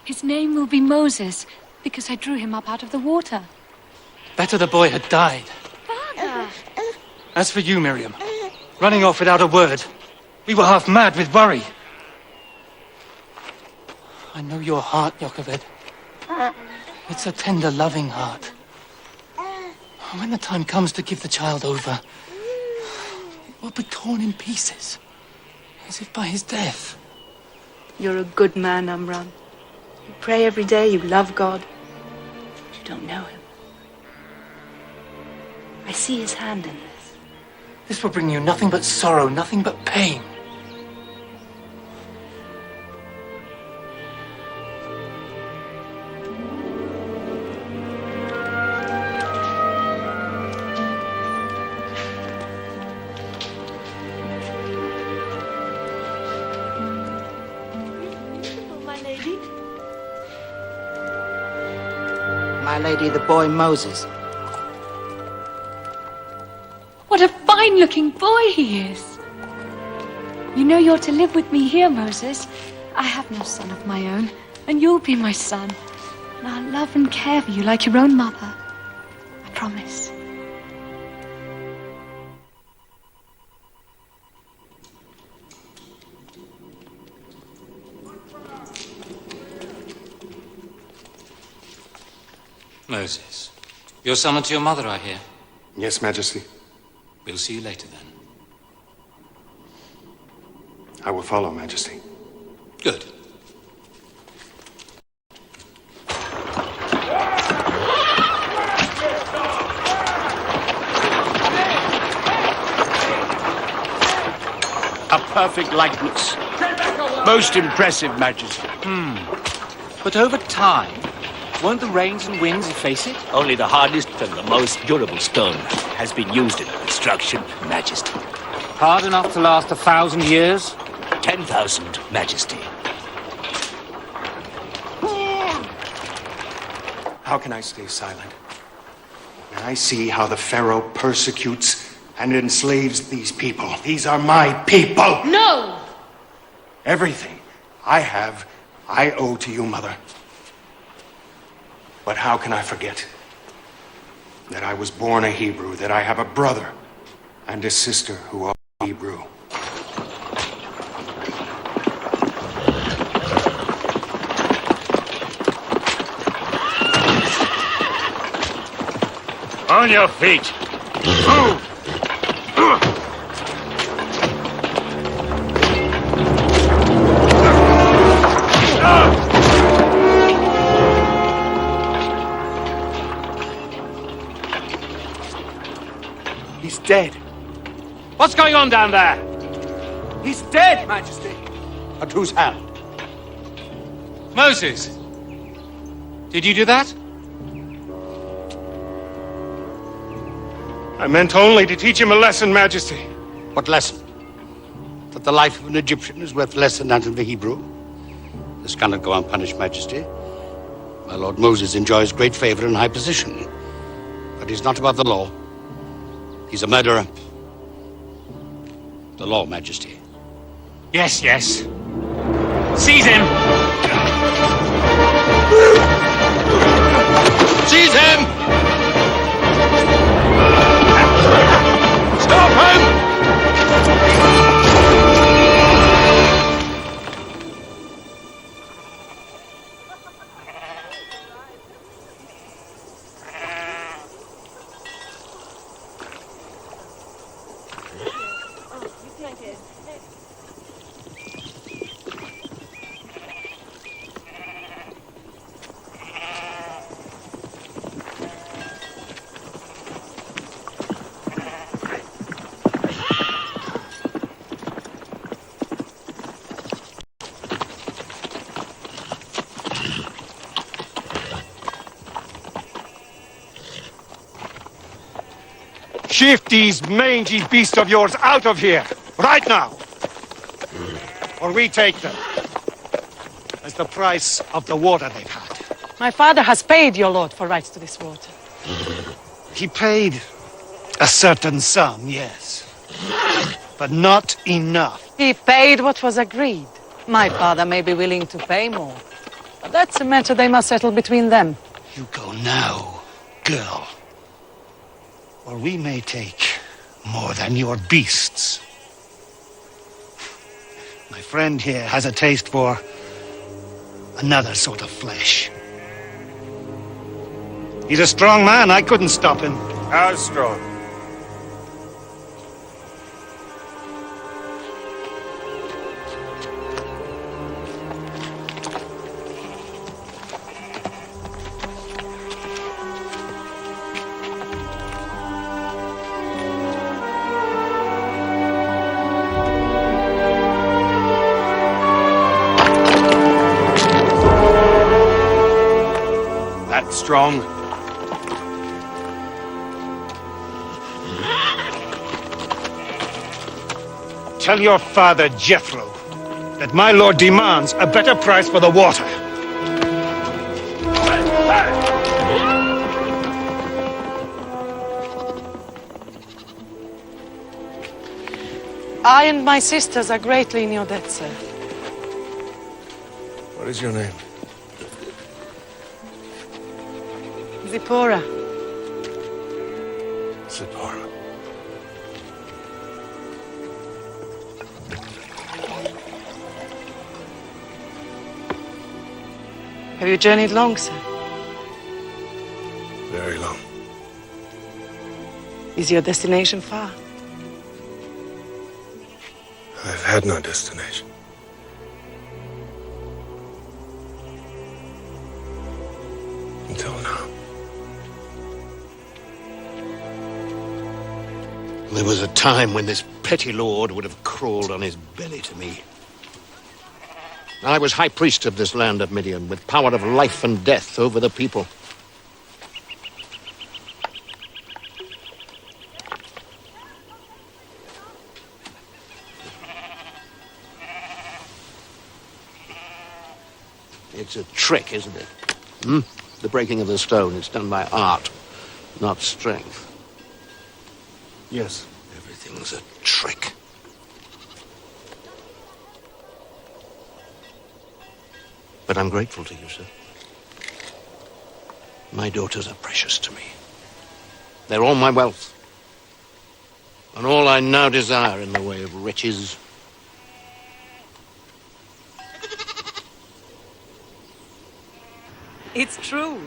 His name will be Moses, because I drew him up out of the water. Better the boy had died. Father! As for you, Miriam, running off without a word, we were half mad with worry. I know your heart, Jochebed. It's a tender, loving heart. When the time comes to give the child over, will be torn in pieces, as if by his death. You're a good man, Amram. You pray every day, you love God. But you don't know him. I see his hand in this. This will bring you nothing but sorrow, nothing but pain. My lady, the boy Moses. What a fine-looking boy he is. You know you're to live with me here, Moses. I have no son of my own, and you'll be my son. And I'll love and care for you like your own mother. I promise. Moses, you're summoned to your mother, I hear. Yes, Majesty. We'll see you later, then. I will follow, Majesty. Good. A perfect likeness. Most impressive, Majesty. But over time, won't the rains and winds efface it? Only the hardest and the most durable stone has been used in construction, Majesty. Hard enough to last 1,000 years? 10,000, Majesty. How can I stay silent when I see how the Pharaoh persecutes and enslaves these people? These are my people. No! Everything I have, I owe to you, Mother. But how can I forget that I was born a Hebrew, that I have a brother and a sister who are Hebrew? On your feet. He's dead. What's going on down there? He's dead, Majesty. At whose hand? Moses! Did you do that? I meant only to teach him a lesson, Majesty. What lesson? That the life of an Egyptian is worth less than that of a Hebrew? This cannot go unpunished, Majesty. My Lord Moses enjoys great favor and high position, but he's not above the law. He's a murderer. The law, Majesty. Yes, yes. Seize him! Seize him! Stop him! Shift these mangy beasts of yours out of here, right now. Or we take them as the price of the water they've had. My father has paid your lord for rights to this water. He paid a certain sum, yes, but not enough. He paid what was agreed. My father may be willing to pay more, but that's a matter they must settle between them. You go now, girl, or we may take more than your beasts. My friend here has a taste for another sort of flesh. He's a strong man. I couldn't stop him. How strong? Strong. Tell your father, Jethro, that my lord demands a better price for the water. I and my sisters are greatly in your debt, sir. What is your name? Zipporah. Zipporah. Have you journeyed long, sir? Very long. Is your destination far? I've had no destination. Until now. There was a time when this petty lord would have crawled on his belly to me. I was high priest of this land of Midian, with power of life and death over the people. It's a trick, isn't it? The breaking of the stone, it's done by art, not strength. Yes. Everything's a trick. But I'm grateful to you, sir. My daughters are precious to me. They're all my wealth. And all I now desire in the way of riches. It's true.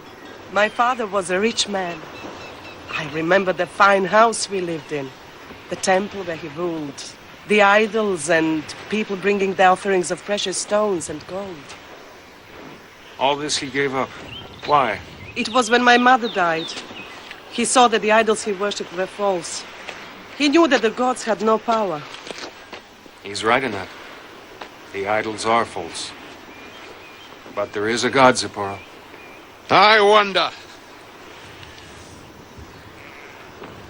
My father was a rich man. I remember the fine house we lived in, the temple where he ruled, the idols and people bringing the offerings of precious stones and gold. All this he gave up. Why? It was when my mother died. He saw that the idols he worshipped were false. He knew that the gods had no power. He's right in that. The idols are false. But there is a God, Zipporah. I wonder.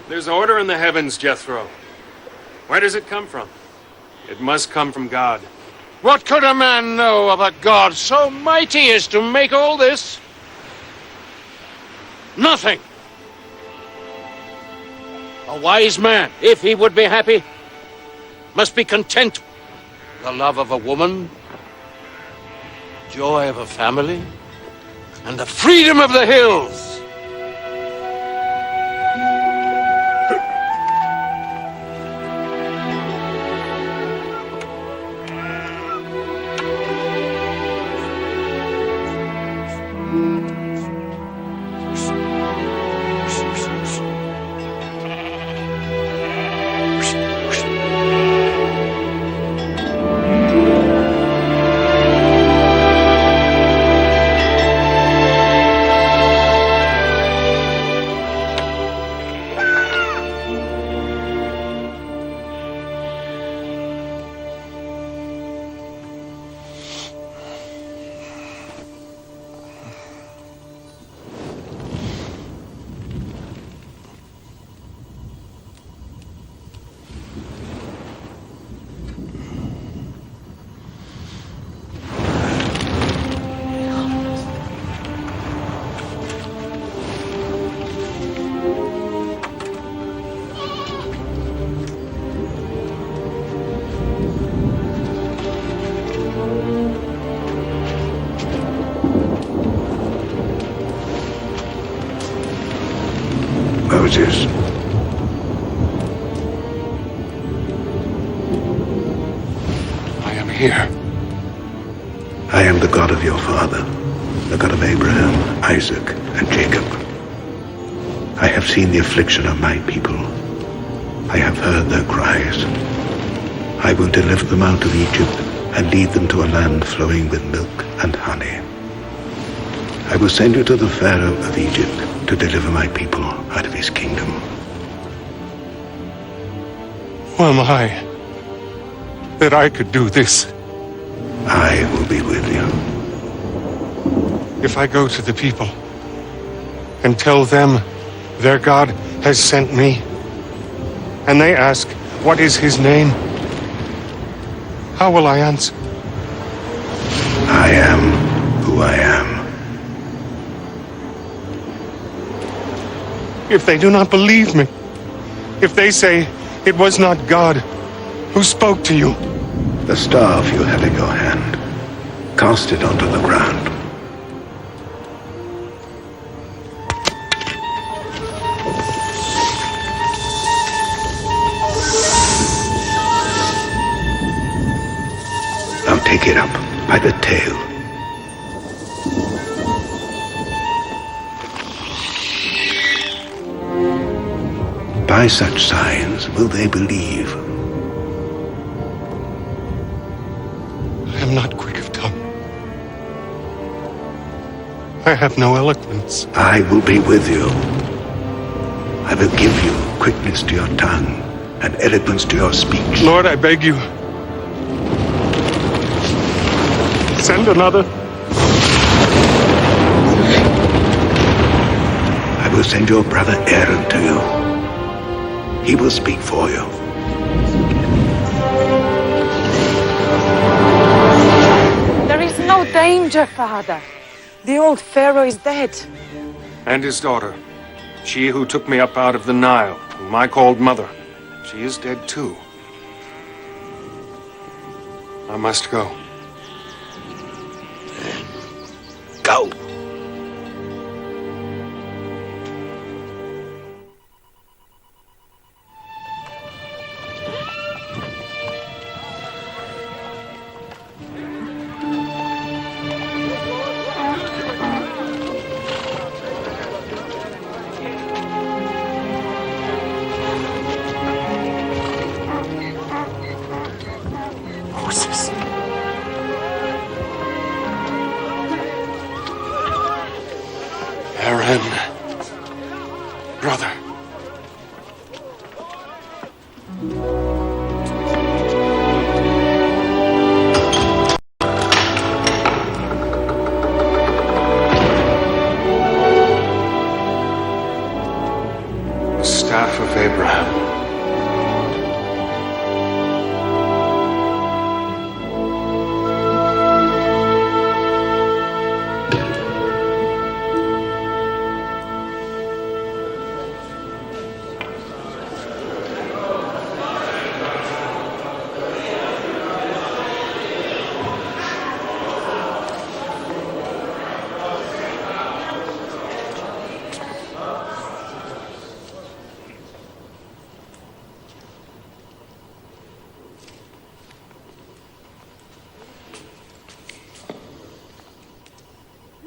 There's order in the heavens, Jethro. Where does it come from? It must come from God. What could a man know of a God so mighty as to make all this? Nothing. A wise man, if he would be happy, must be content. The love of a woman, joy of a family, and the freedom of the hills. Moses. I am here. I am the God of your father, the God of Abraham, Isaac, and Jacob. I have seen the affliction of my people. I have heard their cries. I will deliver them out of Egypt and lead them to a land flowing with milk and honey. I will send you to the Pharaoh of Egypt to deliver my people out of his kingdom. Who am I that I could do this? I will be with you. If I go to the people and tell them their God has sent me, and they ask, what is his name? How will I answer? I am who I am. If they do not believe me, if they say it was not God, Who spoke to you? The staff you have in your hand. Cast it onto the ground. Now take it up by the tail. By such signs will they believe. I am not quick of tongue. I have no eloquence. I will be with you. I will give you quickness to your tongue and eloquence to your speech. Lord, I beg you. Send another. I will send your brother Aaron to you. He will speak for you. There is no danger, Father. The old Pharaoh is dead. And his daughter. She who took me up out of the Nile, whom I called mother. She is dead too. I must go. Go. Aaron, brother. The staff of Abraham.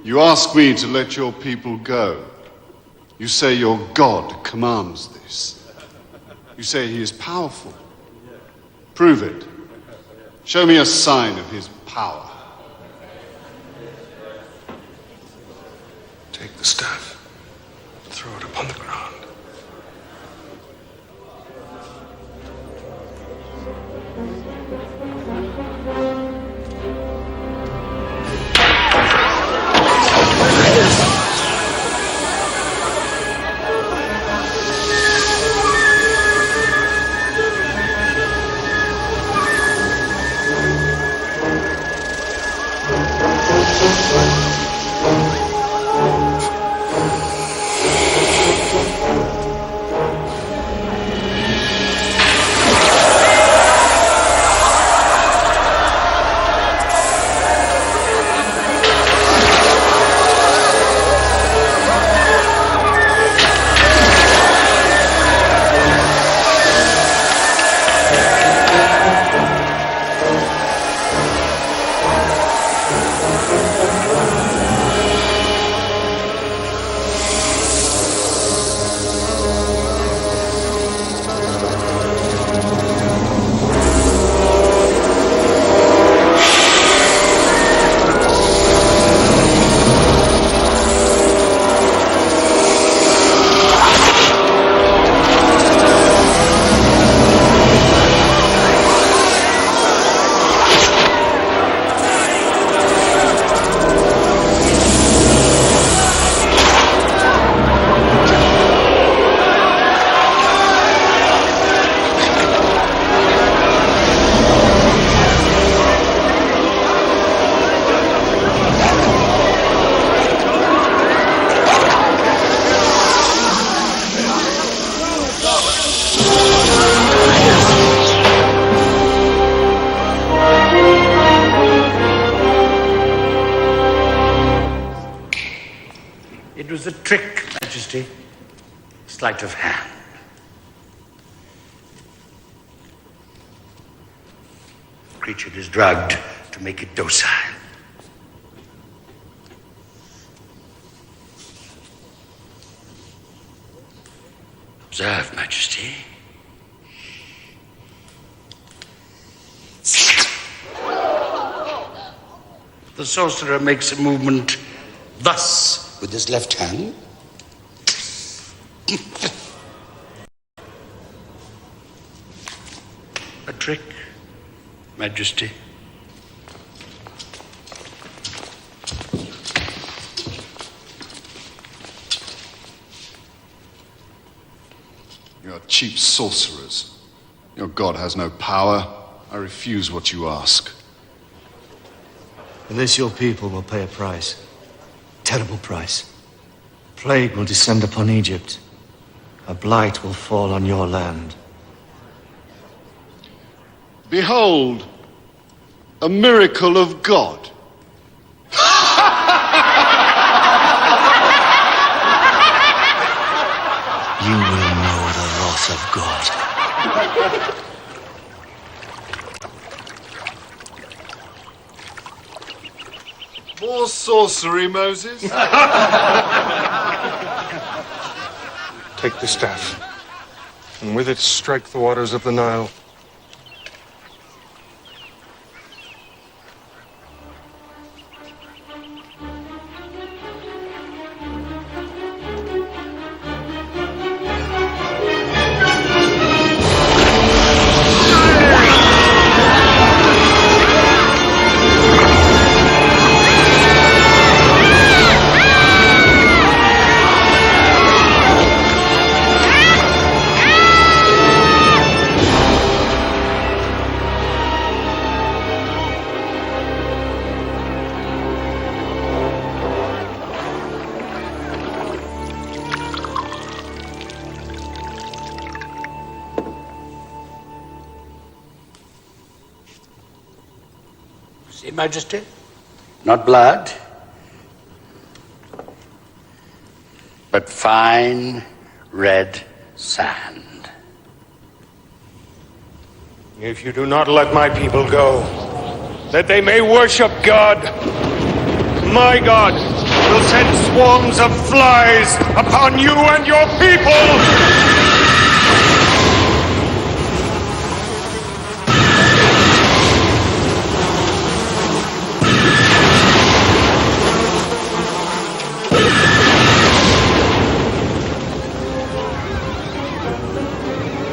You ask me to let your people go. You say your God commands this. You say he is powerful. Prove it. Show me a sign of his power. Take the staff. Throw it upon the ground. Majesty. Sleight of hand. The creature is drugged to make it docile. Observe, Majesty. The sorcerer makes a movement thus with his left hand. A trick, Majesty. You are cheap sorcerers. Your god has no power. I refuse what you ask. For this your people will pay a price. Terrible price. Plague will descend upon Egypt. A blight will fall on your land. Behold, a miracle of God. You will know the wrath of God. More sorcery, Moses. Take the staff, and with it strike the waters of the Nile. See, Majesty? Not blood, but fine red sand. If you do not let my people go, that they may worship God, my God will send swarms of flies upon you and your people!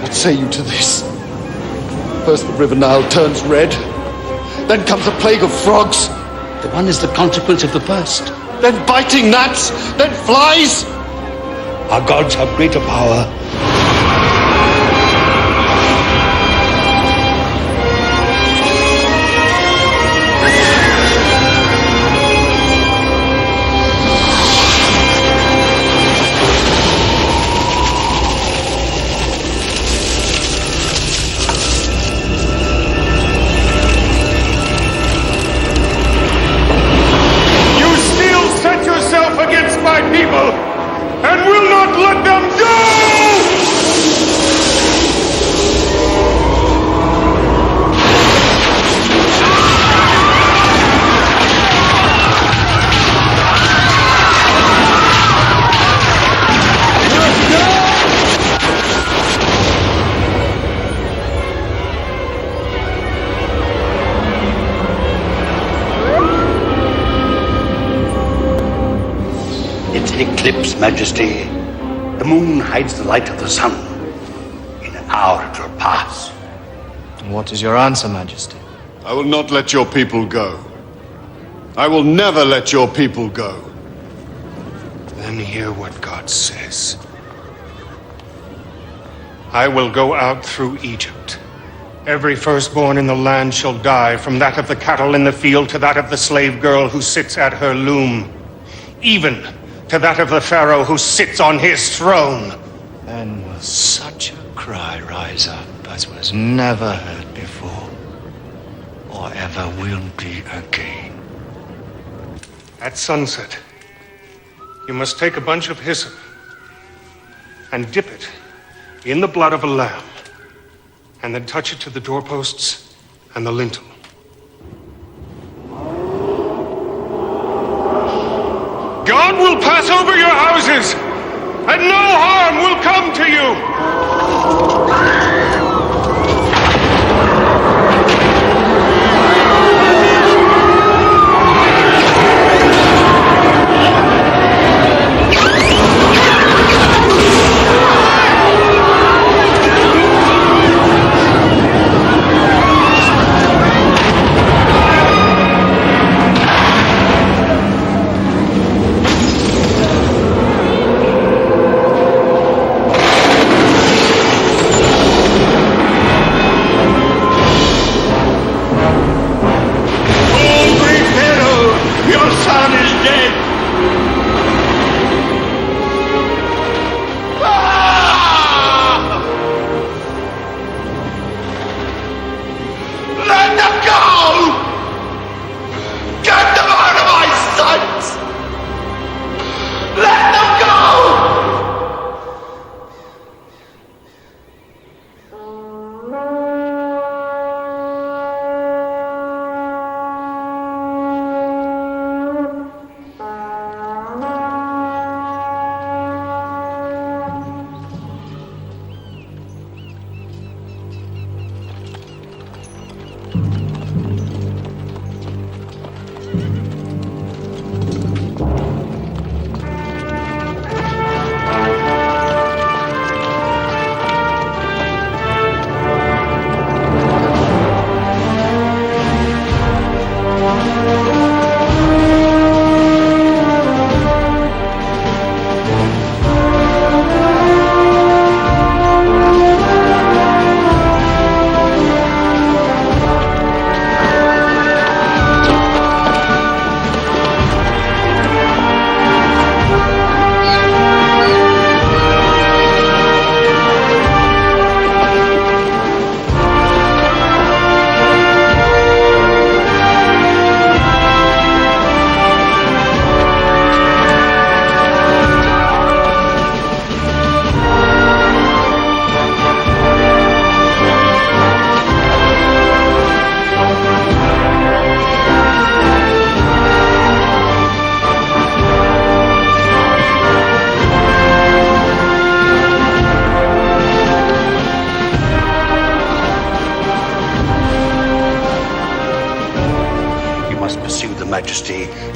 What say you to this? First the river Nile turns red, then comes a plague of frogs. The one is the consequence of the first. Then biting gnats, then flies. Our gods have greater power. Against my people, and will not let them go! Eclipse, Majesty. The moon hides the light of the sun. In an hour it will pass. And what is your answer, Majesty? I will not let your people go. I will never let your people go. Then hear what God says. I will go out through Egypt. Every firstborn in the land shall die, from that of the cattle in the field to that of the slave girl who sits at her loom, even to that of the Pharaoh who sits on his throne. Then will such a cry rise up as was never heard before, or ever will be again. At sunset, you must take a bunch of hyssop and dip it in the blood of a lamb, and then touch it to the doorposts and the lintel. God will pass over your houses, and no harm will come to you.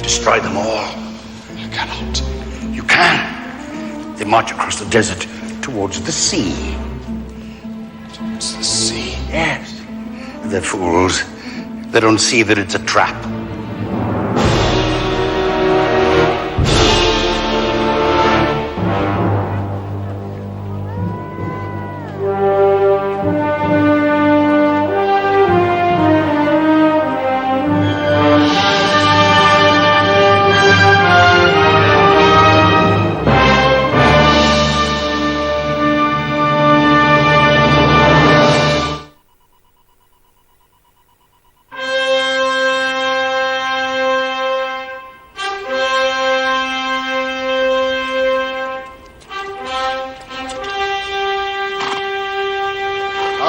Destroy them all. You cannot. You can. They march across the desert towards the sea. Towards the sea? Yes. They're fools. They don't see that it's a trap.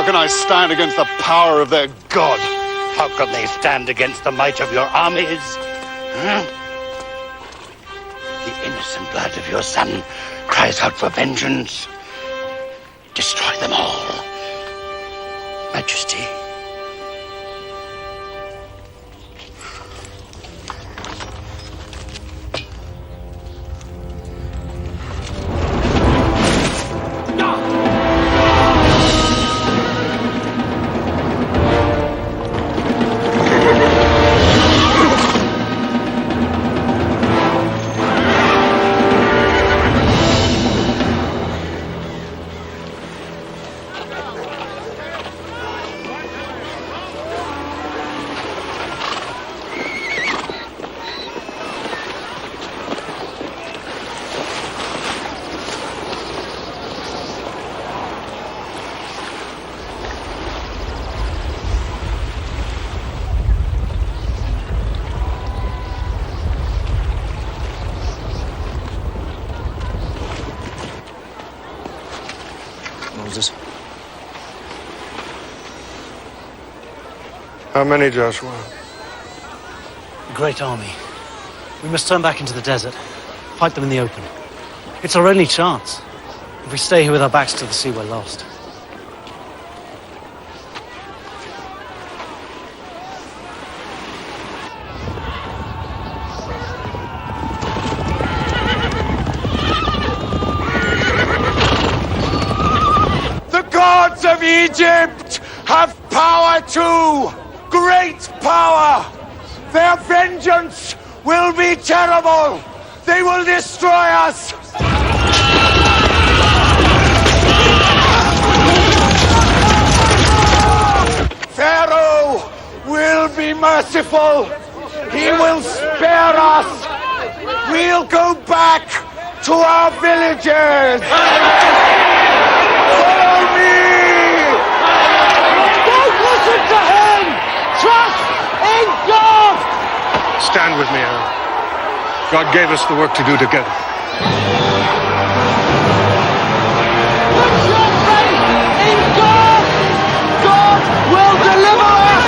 How can I stand against the power of their God? How can they stand against the might of your armies? Huh? The innocent blood of your son cries out for vengeance. Destroy them all, Majesty. Moses. How many, Joshua? A great army. We must turn back into the desert. Fight them in the open. It's our only chance. If we stay here with our backs to the sea, we're lost. The gods of Egypt have power too! Great power! Their vengeance will be terrible! They will destroy us! Pharaoh will be merciful! He will spare us! We'll go back to our villages! Follow me! Don't listen to him! Trust in God! Stand with me, Aaron. God gave us the work to do together. Put your faith in God! God will deliver us!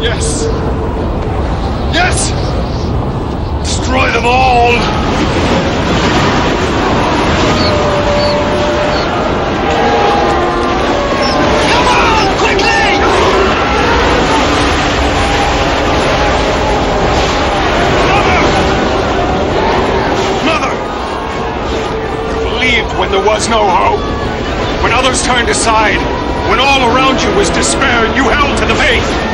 Yes! Yes! Destroy them all! Come on, quickly! Mother! You believed when there was no hope. When others turned aside. When all around you was despair, you held to the faith.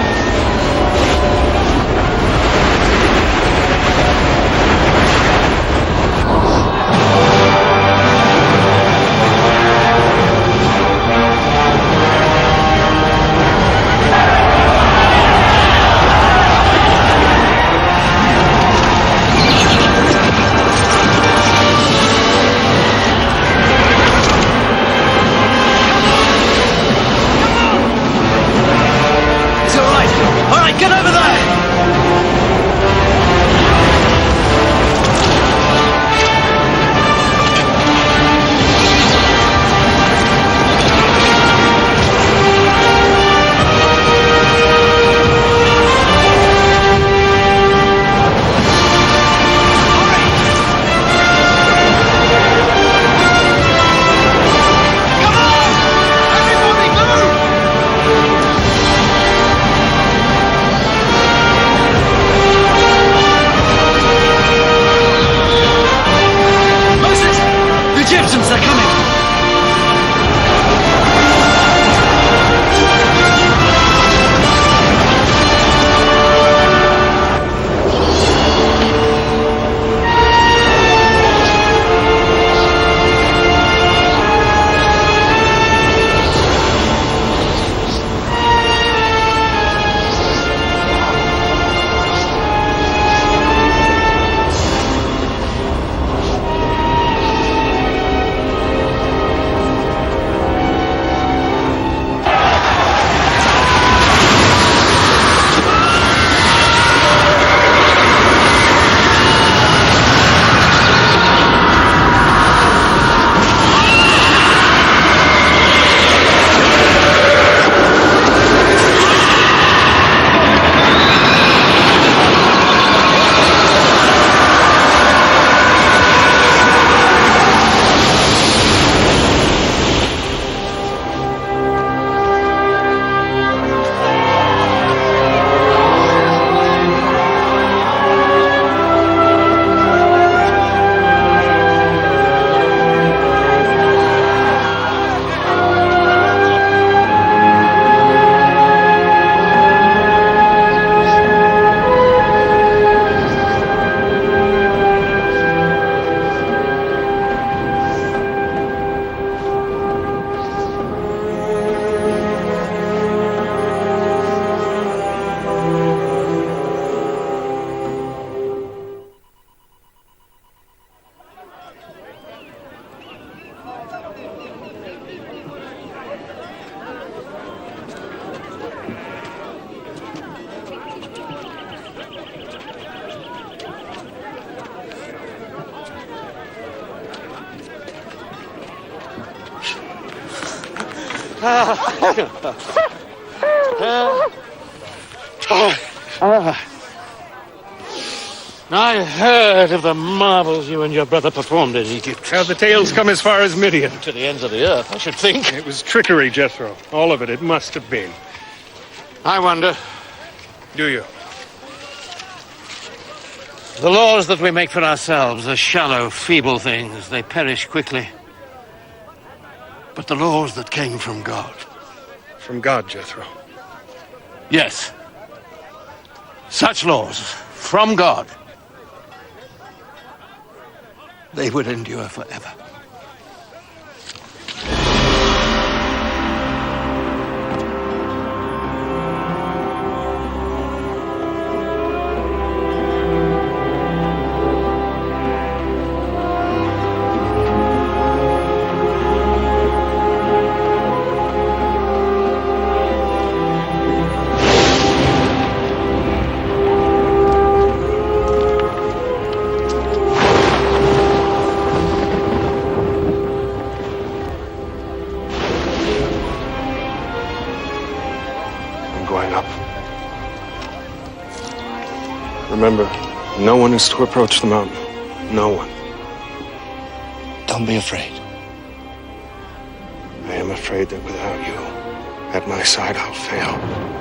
I heard of the marvels you and your brother performed in Egypt. The tales come as far as Midian. To the ends of the earth, I should think. It was trickery, Jethro. All of it. It must have been. I wonder. Do you? The laws that we make for ourselves are shallow, feeble things. They perish quickly. But the laws that came from God. From God, Jethro? Yes. Such laws from God. They would endure forever. Remember, no one is to approach the mountain. No one. Don't be afraid. I am afraid that without you at my side, I'll fail.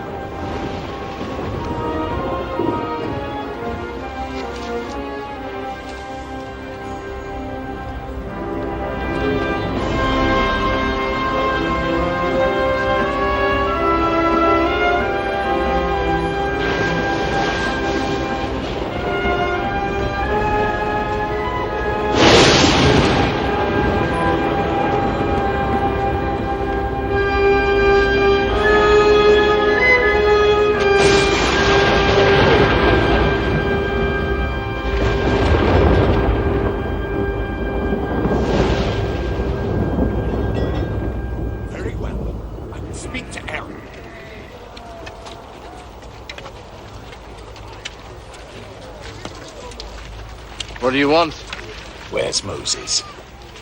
What do you want? Where's Moses?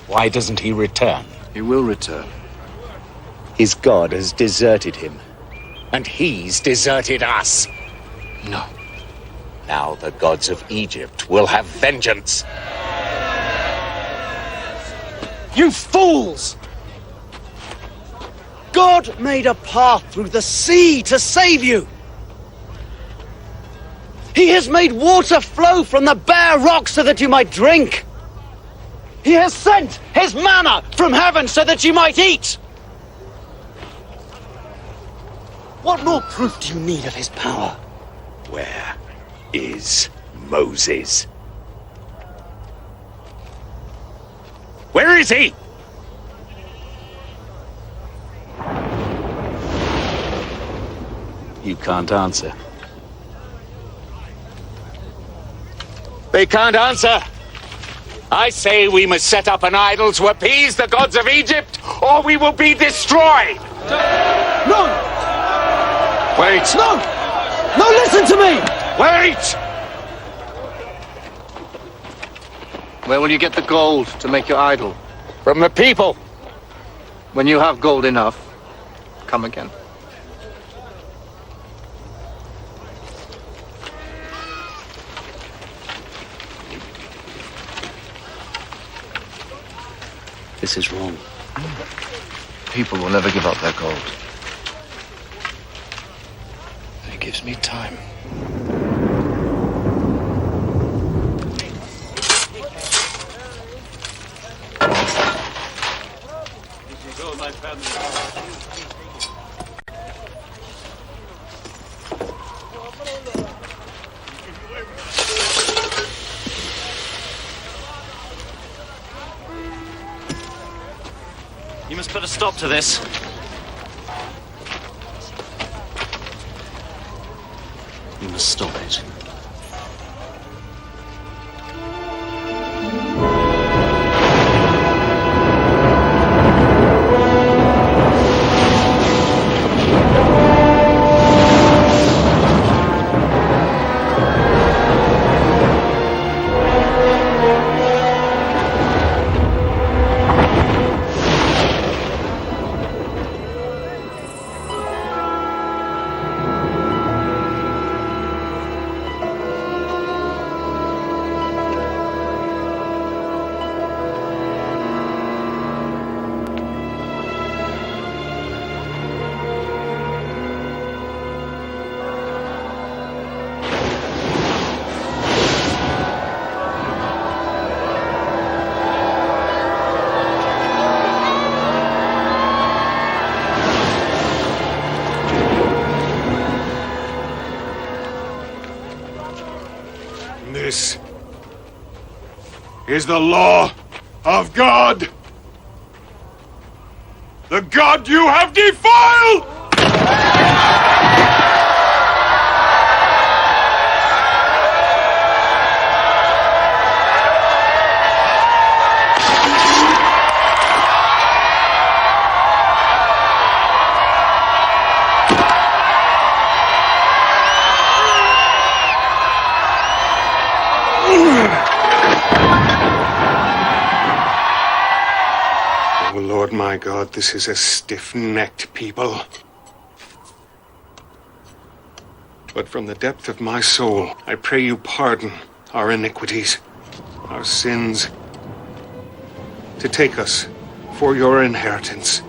Why doesn't he return? He will return. His God has deserted him. And he's deserted us. No. Now the gods of Egypt will have vengeance. You fools! God made a path through the sea to save you. He has made water flow from the bare rock so that you might drink. He has sent his manna from heaven so that you might eat. What more proof do you need of his power? Where is Moses? Where is he? You can't answer. They can't answer. I say we must set up an idol to appease the gods of Egypt, or we will be destroyed. No! Wait. No! No, listen to me! Wait! Where will you get the gold to make your idol? From the people. When you have gold enough, come again. This is wrong. People will never give up their gold. It gives me time. You must put a stop to this. You must stop it. This is the law of God. The God you have defiled! Oh, Lord my God, this is a stiff-necked people. But from the depth of my soul, I pray you pardon our iniquities, our sins, to take us for your inheritance.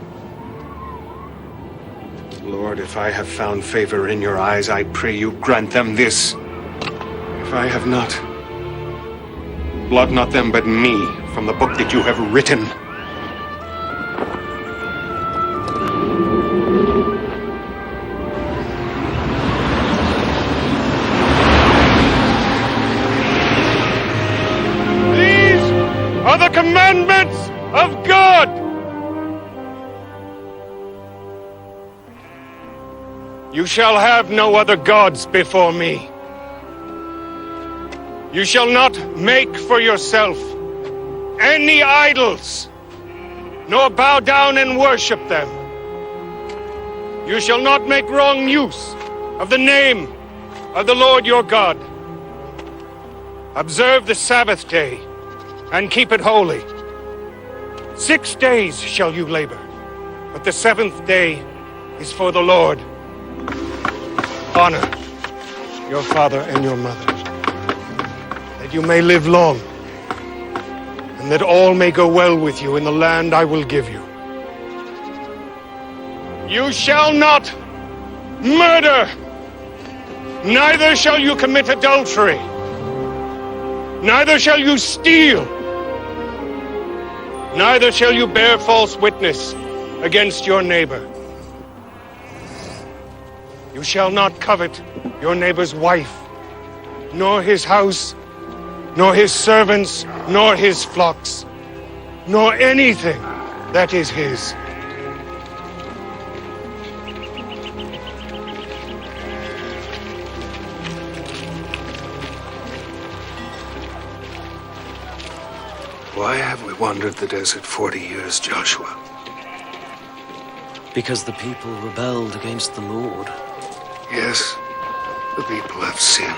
Lord, if I have found favor in your eyes, I pray you grant them this. If I have not, blot not them but me from the book that you have written. Are the commandments of God. You shall have no other gods before me. You shall not make for yourself any idols, nor bow down and worship them. You shall not make wrong use of the name of the Lord your God. Observe the Sabbath day and keep it holy. 6 days shall you labor, but the 7th day is for the Lord. Honor your father and your mother, that you may live long, and that all may go well with you in the land I will give you. You shall not murder, neither shall you commit adultery, neither shall you steal, neither shall you bear false witness against your neighbor. You shall not covet your neighbor's wife, nor his house, nor his servants, nor his flocks, nor anything that is his. Why have we wandered the desert 40 years, Joshua? Because the people rebelled against the Lord. Yes, the people have sinned.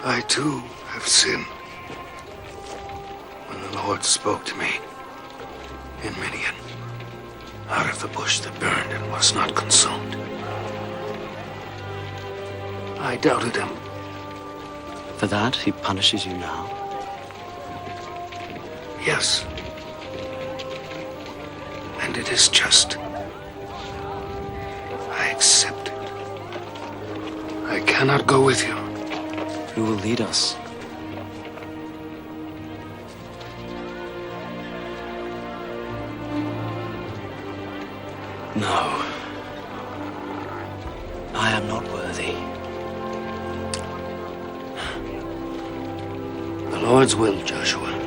I too have sinned. When the Lord spoke to me in Midian, out of the bush that burned and was not consumed, I doubted him. For that, he punishes you now. Yes. And it is just. I accept it. I cannot go with you. Who will lead us? No. I am not worthy. The Lord's will, Joshua.